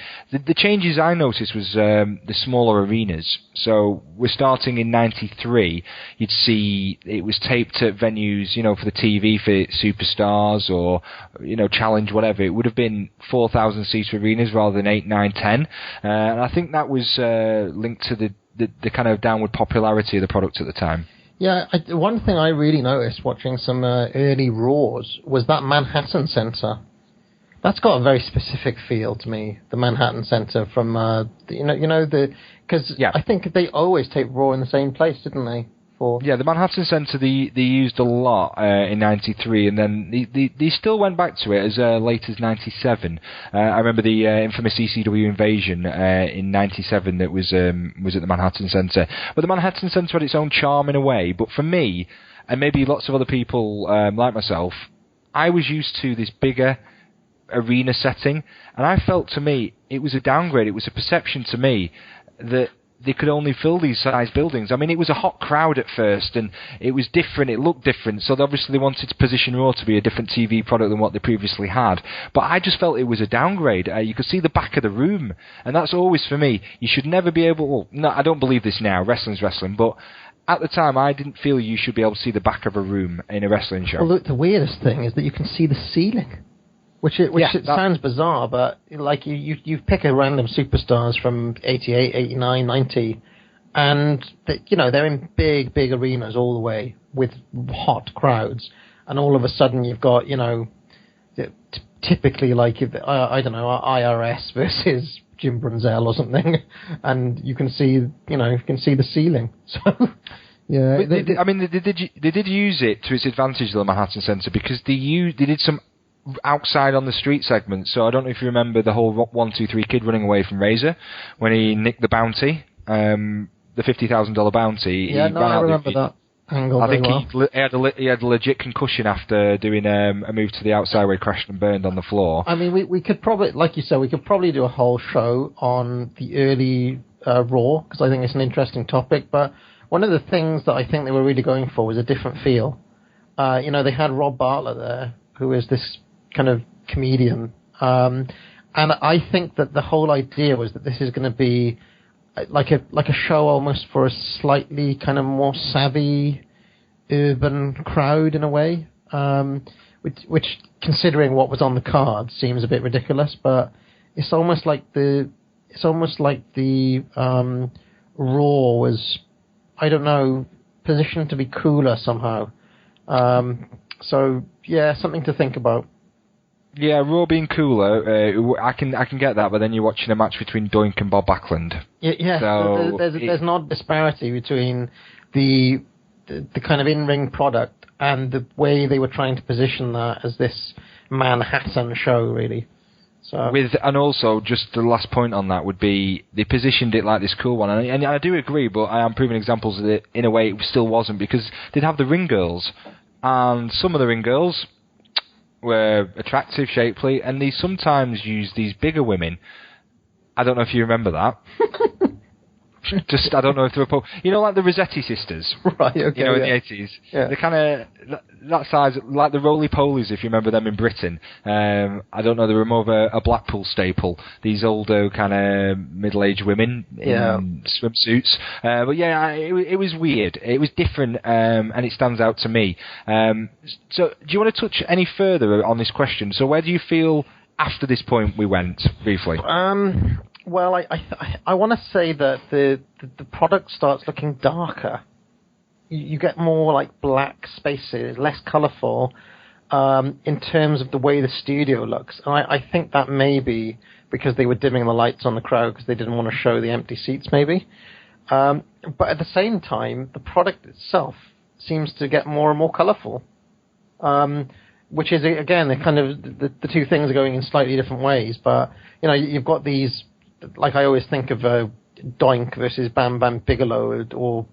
changes I noticed was the smaller arenas. So we're starting in '93. You'd see it was taped at venues, for the TV for Superstars or Challenge, whatever. It would have been 4,000 seat arenas rather than 8, 9, 10. And I think that was linked to the kind of downward popularity of the product at the time.
Yeah, one thing I really noticed watching some early Raws was that Manhattan Center. That's got a very specific feel to me. The Manhattan Center from because I think they always tape Raw in the same place, didn't they?
Yeah, the Manhattan Center they used a lot in '93, and then they still went back to it as late as '97. I remember the infamous ECW invasion in '97 that was at the Manhattan Center. But the Manhattan Center had its own charm in a way. But for me, and maybe lots of other people like myself, I was used to this bigger arena setting, and I felt to me it was a downgrade. It was a perception to me that they could only fill these size buildings. I mean, it was a hot crowd at first, and it was different, it looked different, so obviously they wanted to position Raw to be a different TV product than what they previously had. But I just felt it was a downgrade. You could see the back of the room, and that's always, for me, you should never be able... Well, no, I don't believe this now, wrestling's wrestling, but at the time, I didn't feel you should be able to see the back of a room in a wrestling show.
Well, look, the weirdest thing is that you can see the ceiling. Which sounds bizarre, but like you pick a random Superstars from 88, 89, 90, and they're in big arenas all the way with hot crowds, and all of a sudden you've got typically like I don't know, IRS versus Jim Brunzell or something, and you can see the ceiling. So yeah,
they did use it to its advantage, the Manhattan Center, because they did some outside on the street segment. So I don't know if you remember the whole 1, 2, 3 kid running away from Razor when he nicked the bounty, the $50,000 bounty.
Yeah, I remember that angle.
I think he had a legit concussion after doing a move to the outside where he crashed and burned on the floor.
I mean, we could probably, like you said, we could probably do a whole show on the early Raw, because I think it's an interesting topic. But one of the things that I think they were really going for was a different feel. They had Rob Bartlett there, who is this kind of comedian, and I think that the whole idea was that this is going to be like a show almost for a slightly kind of more savvy urban crowd in a way, which considering what was on the card seems a bit ridiculous, but it's almost like the Raw was, I don't know, positioned to be cooler somehow. So yeah, something to think about.
Yeah, Raw being cooler, I can get that, but then you're watching a match between Doink and Bob Backlund.
Yeah. So there's an odd disparity between the kind of in-ring product and the way they were trying to position that as this Manhattan show, really. So
and also, just the last point on that would be they positioned it like this cool one, and I do agree, but I am proving examples that it, in a way it still wasn't, because they'd have the ring girls, and some of the ring girls were attractive, shapely, and they sometimes used these bigger women. I don't know if you remember that. I don't know if they were... like the Rossetti sisters.
Right, okay.
In the 80s. Yeah. They're kind of that size, like the Roly-Polies, if you remember them in Britain. I don't know, they were more of a Blackpool staple. These older kind of middle-aged women in swimsuits. But yeah, it was weird. It was different, and it stands out to me. So do you want to touch any further on this question? So where do you feel after this point we went, briefly?
Well, I want to say that the product starts looking darker. You get more like black spaces, less colourful, in terms of the way the studio looks. And I think that may be because they were dimming the lights on the crowd because they didn't want to show the empty seats, maybe. But at the same time, the product itself seems to get more and more colourful. Which is, again, the two things are going in slightly different ways. But, you've got these... Like I always think of Doink versus Bam Bam Bigelow, or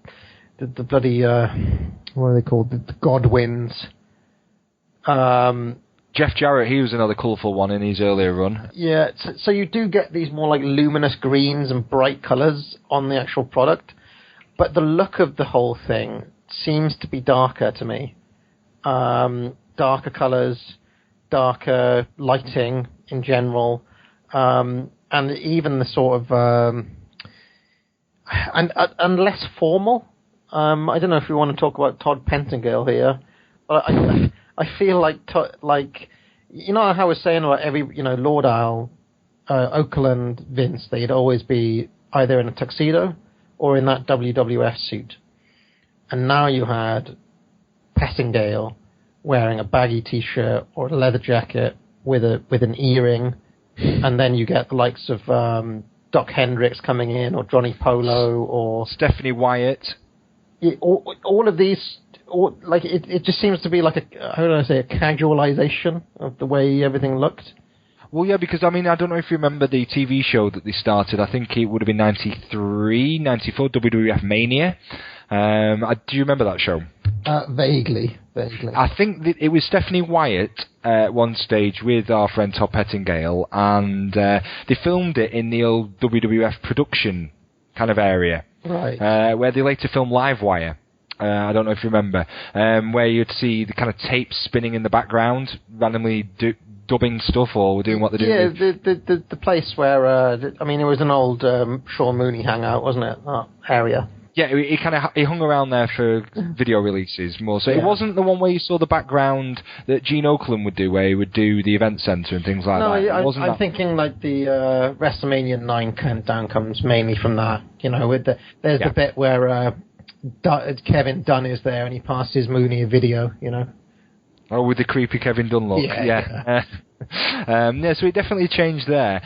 the bloody what are they called? The Godwins.
Jeff Jarrett, he was another colourful one in his earlier run.
Yeah, so you do get these more like luminous greens and bright colours on the actual product, but the look of the whole thing seems to be darker to me. Darker colours, darker lighting. in general, and even the sort of and less formal. I don't know if we want to talk about Todd Pettingale here, but I feel like you know how I was saying about Lord Isle, Oakland, Vince, they'd always be either in a tuxedo or in that WWF suit, and now you had Pettingale wearing a baggy t-shirt or a leather jacket with an earring, and then you get the likes of Doc Hendricks coming in, or Johnny Polo, or
Stephanie Wyatt.
All of these, it just seems to be like a casualization of the way everything looked.
Well, yeah, because, I don't know if you remember the TV show that they started. I think it would have been 93, 94, WWF Mania. Do you remember that show?
Vaguely.
I think that it was Stephanie Wyatt at one stage with our friend Todd Pettingale, and they filmed it in the old WWF production kind of area.
Right.
Where they later filmed Livewire. I don't know if you remember. Where you'd see the kind of tape spinning in the background, randomly dubbing stuff or doing what they're doing.
Yeah, the place where, it was an old Sean Mooney hangout, wasn't it? That area.
Yeah, he hung around there for video releases more. So It wasn't the one where you saw the background that Gene Okerlund would do, where he would do the event centre and things like that.
No, I'm thinking like the WrestleMania 9 countdown comes mainly from that. There's the bit where Kevin Dunn is there and he passes Mooney a video.
Oh, with the creepy Kevin Dunn look. Yeah. So it definitely changed there.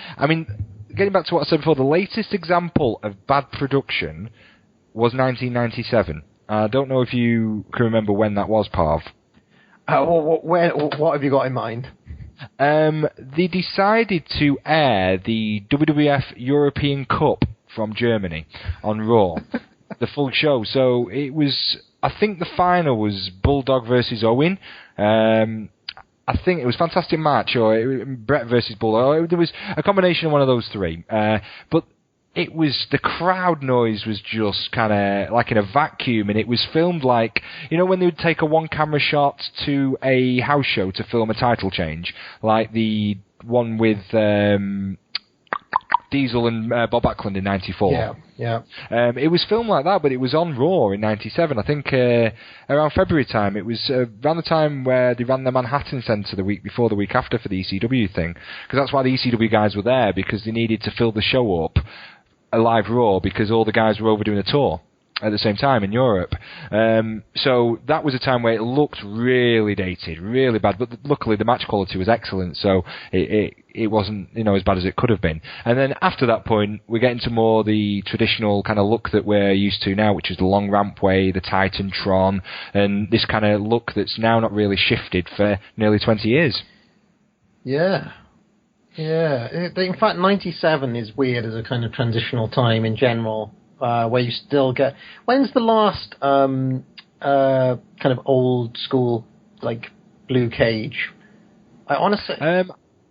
Getting back to what I said before, the latest example of bad production was 1997. I don't know if you can remember when that was, Parv.
What have you got in mind?
They decided to air the WWF European Cup from Germany on Raw, the full show. So it was, I think the final was Bulldog versus Owen. I think it was a fantastic match, or Brett versus Bulldog. There was a combination of one of those three. But it was, the crowd noise was just kind of like in a vacuum, and it was filmed like, when they would take a one-camera shot to a house show to film a title change, like the one with Diesel and Bob Backlund in 94.
Yeah.
It was filmed like that, but it was on Raw in 97. I think around February time. It was around the time where they ran the Manhattan Center the week before, the week after for the ECW thing. Because that's why the ECW guys were there, because they needed to fill the show up, a live Raw, because all the guys were over doing a tour at the same time in Europe. So that was a time where it looked really dated, really bad, but luckily the match quality was excellent, so it wasn't as bad as it could have been. And then after that point, we get into more the traditional kind of look that we're used to now, which is the long rampway, the Titantron, and this kind of look that's now not really shifted for nearly 20 years.
Yeah. In fact, 97 is weird as a kind of transitional time in general, where you still get... When's the last kind of old school, like, Blue Cage? I honestly...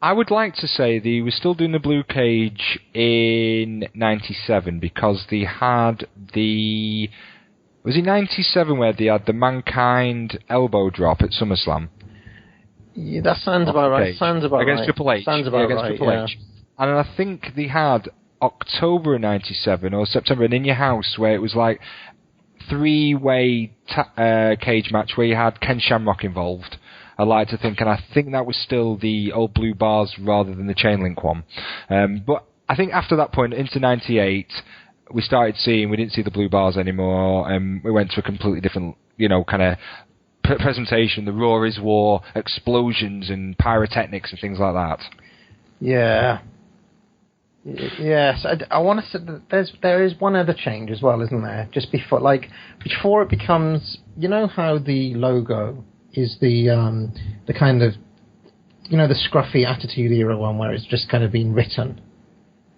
I would like to say they were still doing the Blue Cage in 97, because they had the... Was it 97 where they had the Mankind elbow drop at SummerSlam?
Yeah, that sounds about right.
Against Triple H.
Sounds about right,
Triple H. And I think they had October 97 or September, an In Your House, where it was like three-way cage match where you had Ken Shamrock involved. I like to think, and I think that was still the old blue bars rather than the chain link one. But I think after that point, into 98, we started seeing, we didn't see the blue bars anymore, and we went to a completely different, kind of presentation, the Raw is War, explosions and pyrotechnics and things like that.
Yeah. Yes, I want to say that there is one other change as well, isn't there? Just before it becomes, how the logo is the kind of, the scruffy Attitude Era one where it's just kind of been written.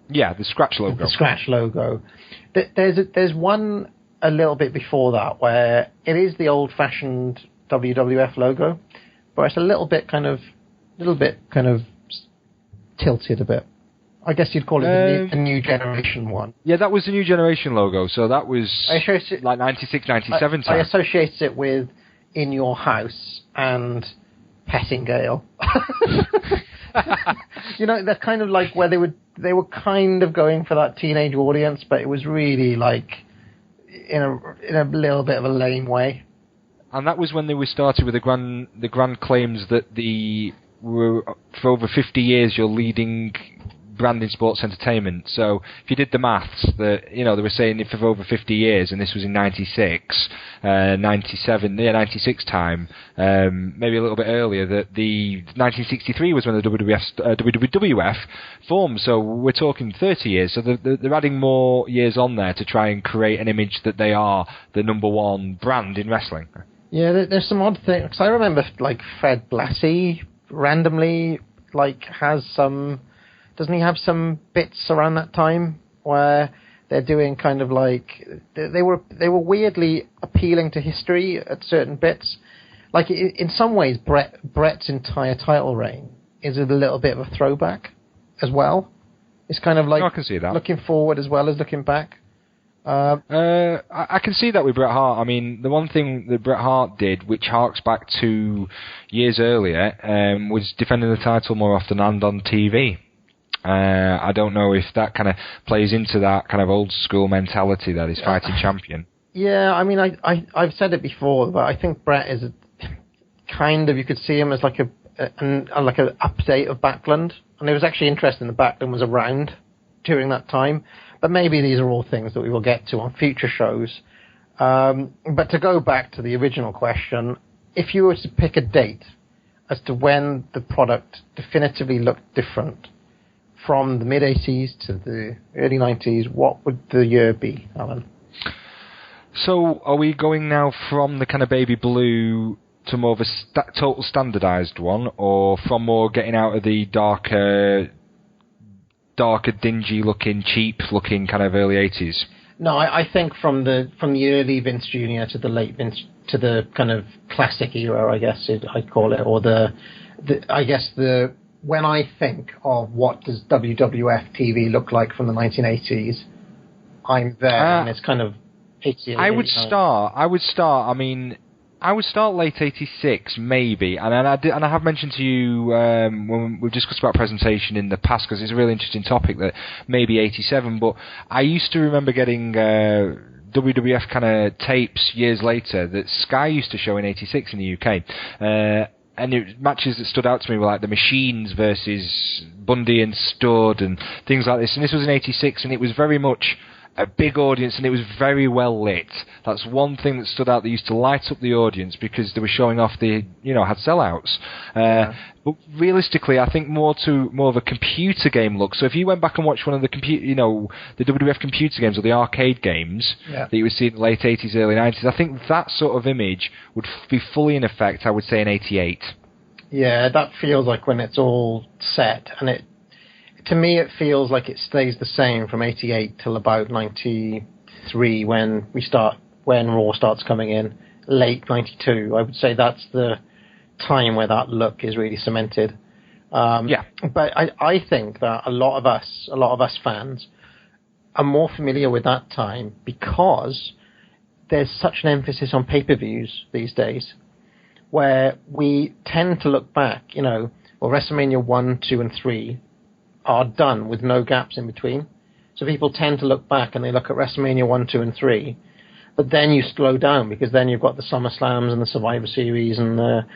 Yeah, the scratch logo.
The scratch logo. There's one a little bit before that where it is the old-fashioned WWF logo, but it's a little bit kind of tilted a bit. I guess you'd call it the new generation one.
Yeah, that was the new generation logo, so that was like 96, 97 time.
I associate it with In Your House and Pettingale. They're kind of like where they were kind of going for that teenage audience, but it was really like in a little bit of a lame way.
And that was when they were started with the grand claims that for over 50 years you're leading brand in sports entertainment. So if you did the maths, they were saying if for over 50 years, and this was in 96 time, maybe a little bit earlier, that the 1963 was when the WWF formed. So we're talking 30 years. So they're adding more years on there to try and create an image that they are the number one brand in wrestling.
Yeah, there's some odd things. Because I remember like Fred Blassie randomly has some. Doesn't he have some bits around that time where they're doing kind of like they were weirdly appealing to history at certain bits? Like in some ways, Bret's entire title reign is a little bit of a throwback as well. It's kind of like
I can see that.
Looking forward as well as looking back.
I can see that with Bret Hart. I mean, the one thing that Bret Hart did, which harks back to years earlier, was defending the title more often and on TV. I don't know if that kind of plays into that kind of old school mentality that is fighting champion.
Yeah, I mean, I've said it before, but I think Bret is kind of, you could see him as like an update of Backlund, and it was actually interesting that Backlund was around during that time. But maybe these are all things that we will get to on future shows. But to go back to the original question, if you were to pick a date as to when the product definitively looked different, from the mid-80s to the early 90s, what would the year be, Alan?
So are we going now from the kind of baby blue to more of a total standardised one, or from more getting out of the darker, dingy-looking, cheap-looking kind of early 80s? No,
I think from the early Vince Jr. to the late Vince, to the kind of classic era, I guess I'd call it, or when I think of what does WWF TV look like from the 1980s, I'm there, and it's kind of 88. I would start
late 86, maybe, and I have mentioned to you when we've discussed about presentation in the past, because it's a really interesting topic, that maybe 87, but I used to remember getting WWF kind of tapes years later that Sky used to show in 86 in the UK. And matches that stood out to me were like the Machines versus Bundy and Stud and things like this. And this was in 86, and it was very much a big audience, and it was very well lit. That's one thing that stood out. They used to light up the audience because they were showing off had sellouts. But realistically, I think more of a computer game look. So if you went back and watched one of the the WWF computer games or the arcade games that you would see in the late 80s, early 90s, I think that sort of image would be fully in effect, I would say, in 88. Yeah,
that feels like when it's all set, and to me, it feels like it stays the same from 88 till about 93 when Raw starts coming in, late 92. I would say that's the time where that look is really cemented. But I think that a lot of us fans are more familiar with that time because there's such an emphasis on pay-per-views these days, where we tend to look back, WrestleMania 1, 2, and 3 are done with no gaps in between. So people tend to look back and they look at WrestleMania 1, 2, and 3, but then you slow down because then you've got the SummerSlams and the Survivor Series and the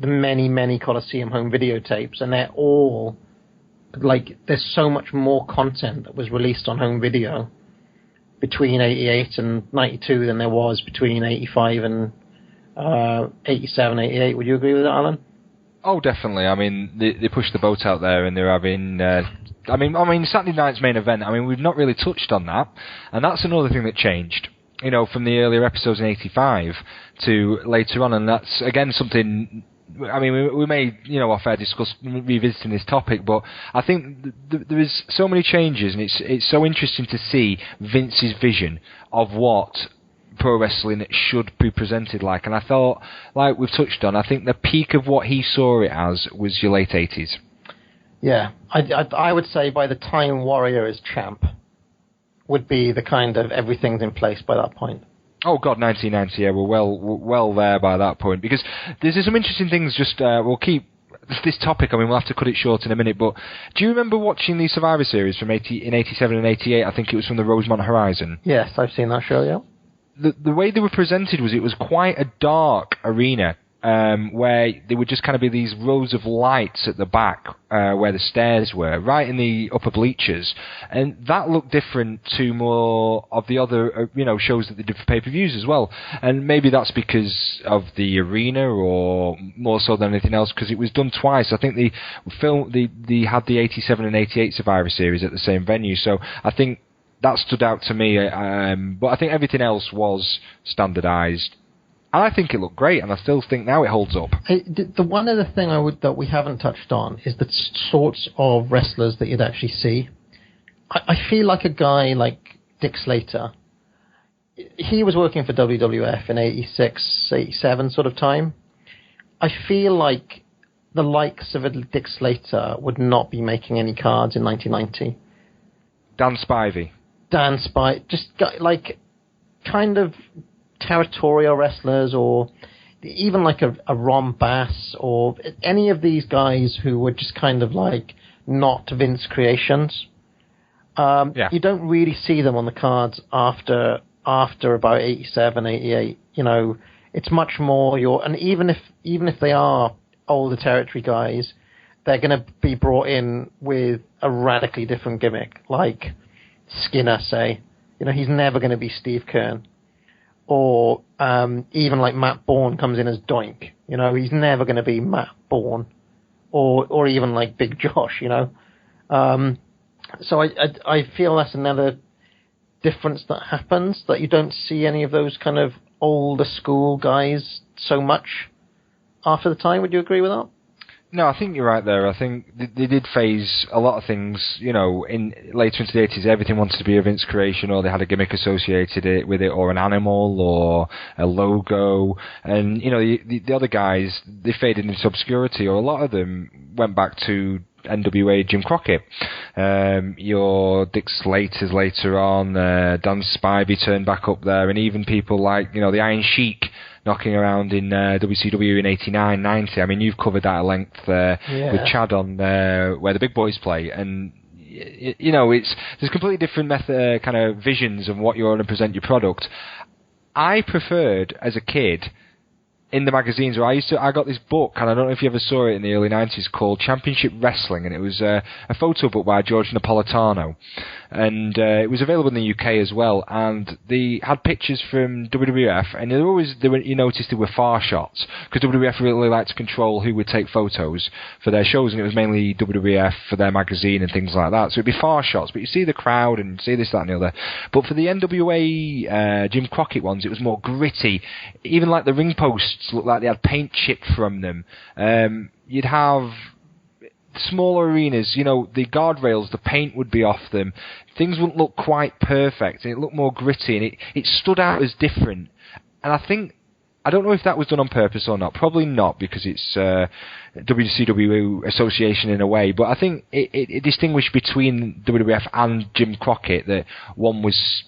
many, many Coliseum home videotapes, and they're all, like, there's so much more content that was released on home video between 88 and 92 than there was between 85 and 87, 88. Would you agree with that, Alan?
Oh, definitely. I mean, they pushed the boat out there, and they're having. I mean, Saturday night's main event. I mean, we've not really touched on that, and that's another thing that changed. From the earlier episodes in '85 to later on, and that's again something. I mean, we may, off air discuss revisiting this topic, but I think there is so many changes, and it's so interesting to see Vince's vision of what pro wrestling should be presented like. And I thought, like we've touched on, I think the peak of what he saw it as was your late 80s.
Yeah, I would say by the time Warrior is champ would be the kind of everything's in place by that point.
Oh God, 1990, yeah, we're well there by that point, because there's some interesting things. Just we'll keep this topic, I mean, we'll have to cut it short in a minute, but do you remember watching the Survivor Series from in 87 and 88? I think it was from the Rosemont Horizon.
Yes, I've seen that show, yeah.
The way they were presented was it was quite a dark arena, where there would just kind of be these rows of lights at the back where the stairs were, right in the upper bleachers, and that looked different to more of the other shows that they did for pay-per-views as well. And maybe that's because of the arena, or more so than anything else, because it was done twice. I think they had the 87 and 88 Survivor Series at the same venue, so I think that stood out to me. But I think everything else was standardised. And I think it looked great, and I still think now it holds up.
The one other thing that we haven't touched on is the sorts of wrestlers that you'd actually see. I feel like a guy like Dick Slater. He was working for WWF in 86, 87 sort of time. I feel like the likes of a Dick Slater would not be making any cards in 1990.
Dan Spivey.
Just like kind of territorial wrestlers, or even like a Ron Bass, or any of these guys who were just kind of like not Vince creations. You don't really see them on the cards after about 87, 88. It's much more and even if they are older territory guys, they're going to be brought in with a radically different gimmick, like Skinner, say. He's never going to be Steve Kern. Or even like Matt Bourne comes in as Doink. He's never going to be Matt Bourne. Or even like Big Josh, So I feel that's another difference that happens, that you don't see any of those kind of older school guys so much after the time. Would you agree with that?
No, I think you're right there. I think they did phase a lot of things, in later into the 80s, everything wanted to be a Vince creation, or they had a gimmick associated with it, or an animal, or a logo. And, the other guys, they faded into obscurity, or a lot of them went back to NWA Jim Crockett. Your Dick Slaters later on, Dan Spivey turned back up there, and even people like, the Iron Sheik knocking around in WCW in 89, 90. I mean, you've covered that at length with Chad on where the big boys play, and there's completely different kind of visions of what you want to present your product. I preferred, as a kid, in the magazines where I got this book, and I don't know if you ever saw it in the early 90s, called Championship Wrestling, and it was a photo book by George Napolitano, and it was available in the UK as well, and they had pictures from WWF, and you noticed they were far shots, because WWF really liked to control who would take photos for their shows, and it was mainly WWF for their magazine and things like that, so it'd be far shots, but you see the crowd and see this, that and the other. But for the NWA Jim Crockett ones, it was more gritty, even like the ring posts looked like they had paint chipped from them. You'd have smaller arenas, the guardrails, the paint would be off them. Things wouldn't look quite perfect, and it looked more gritty, and it stood out as different. And I don't know if that was done on purpose or not. Probably not, because it's WCW association in a way. But I think it distinguished between WWF and Jim Crockett, that one was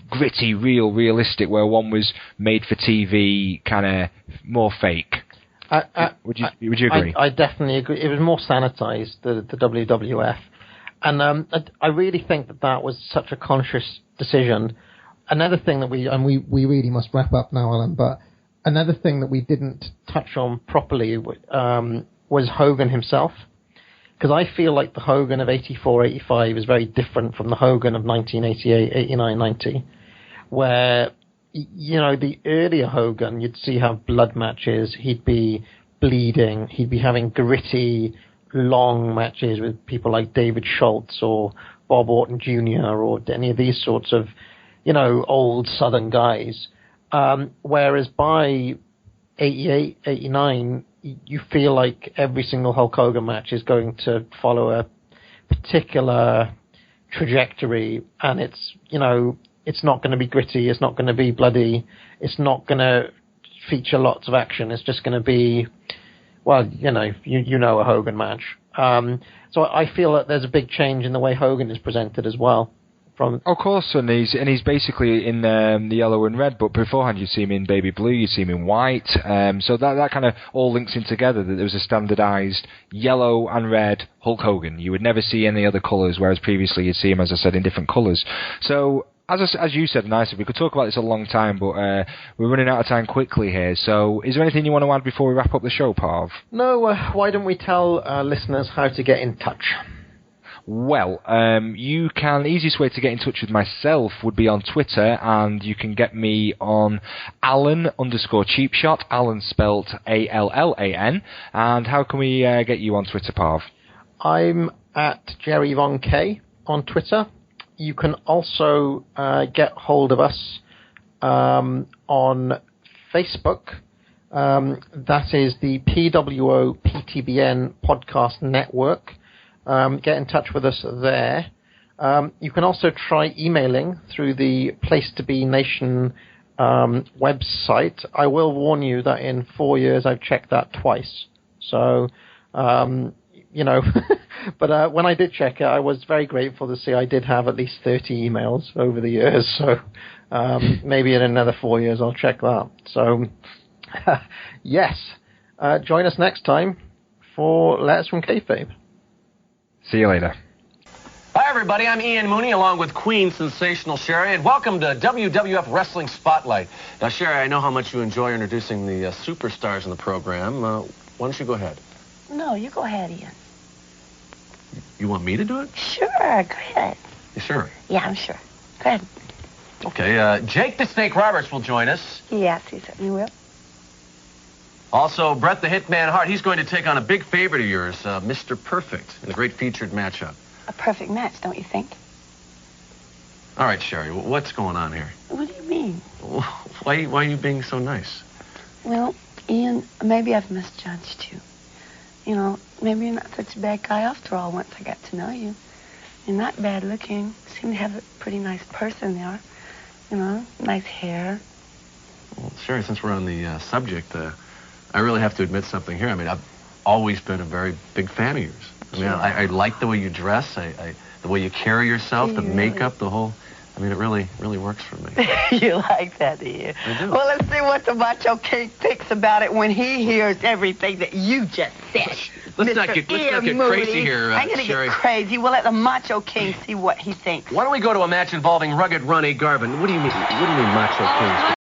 gritty, realistic, where one was made for TV, kind of more fake. Would you agree?
I definitely agree. It was more sanitized, the WWF, and I really think that was such a conscious decision. Another thing that we really must wrap up now, Alan, but another thing that we didn't touch on properly was Hogan himself. Because I feel like the Hogan of 84, 85 is very different from the Hogan of 1988, 89, 90, where, the earlier Hogan, you'd see have blood matches, he'd be bleeding, he'd be having gritty, long matches with people like David Schultz or Bob Orton Jr. or any of these sorts of, old Southern guys. Whereas by 88, 89, you feel like every single Hulk Hogan match is going to follow a particular trajectory, and it's not going to be gritty, it's not going to be bloody, it's not going to feature lots of action, it's just going to be, a Hogan match. So I feel that there's a big change in the way Hogan is presented as well. from.
Of course, and he's basically in the yellow and red, but beforehand you see him in baby blue, you see him in white, so that kind of all links in together, that there was a standardised yellow and red Hulk Hogan. You would never see any other colours, whereas previously you'd see him, as I said, in different colours. So, as you said, and I said, we could talk about this a long time, but we're running out of time quickly here, so is there anything you want to add before we wrap up the show, Parv?
No, why don't we tell listeners how to get in touch?
Well, you can, the easiest way to get in touch with myself would be on Twitter, and you can get me on Allan_CheapShot, Allan spelt Allan, and how can we get you on Twitter, Parv?
I'm at Jerry Von K on Twitter. You can also get hold of us on Facebook. That is the PWO PTBN Podcast Network. Get in touch with us there. You can also try emailing through the Place to Be Nation website. I will warn you that in 4 years I've checked that twice. So, but when I did check it, I was very grateful to see I did have at least 30 emails over the years. So maybe in another 4 years I'll check that. So, yes, join us next time for Letters from Kayfabe.
See you later.
Hi, everybody. I'm Ian Mooney, along with Queen Sensational Sherry, and welcome to WWF Wrestling Spotlight. Now, Sherry, I know how much you enjoy introducing the superstars in the program. Why don't you go ahead?
No, you go ahead, Ian.
You want me to do it?
Sure, go ahead.
You sure?
Yeah, I'm sure. Go ahead.
Okay, Jake the Snake Roberts will join us.
Yes, he certainly will.
Also, Bret the Hitman Hart. He's going to take on a big favorite of yours, Mr. Perfect, in a great featured matchup.
A perfect match, don't you think?
All right, Sherry, what's going on here?
What do you mean?
Why are you being so nice?
Well, Ian, maybe I've misjudged you. You know, maybe you're not such a bad guy after all once I got to know you. You're not bad looking. You seem to have a pretty nice person there. You know, nice hair.
Well, Sherry, since we're on the subject, I really have to admit something here. I mean, I've always been a very big fan of yours. I mean, I like the way you dress, the way you carry yourself, the makeup, the whole... I mean, it really works for me.
You like that, do you?
I do.
Well, let's see what the Macho King thinks about it when he hears everything that you just said.
Let's not get crazy here,
I'm going to
Sherry.
get crazy. We'll let the Macho King see what he thinks.
Why don't we go to a match involving rugged Ronnie Garvin? What do you mean, Macho King?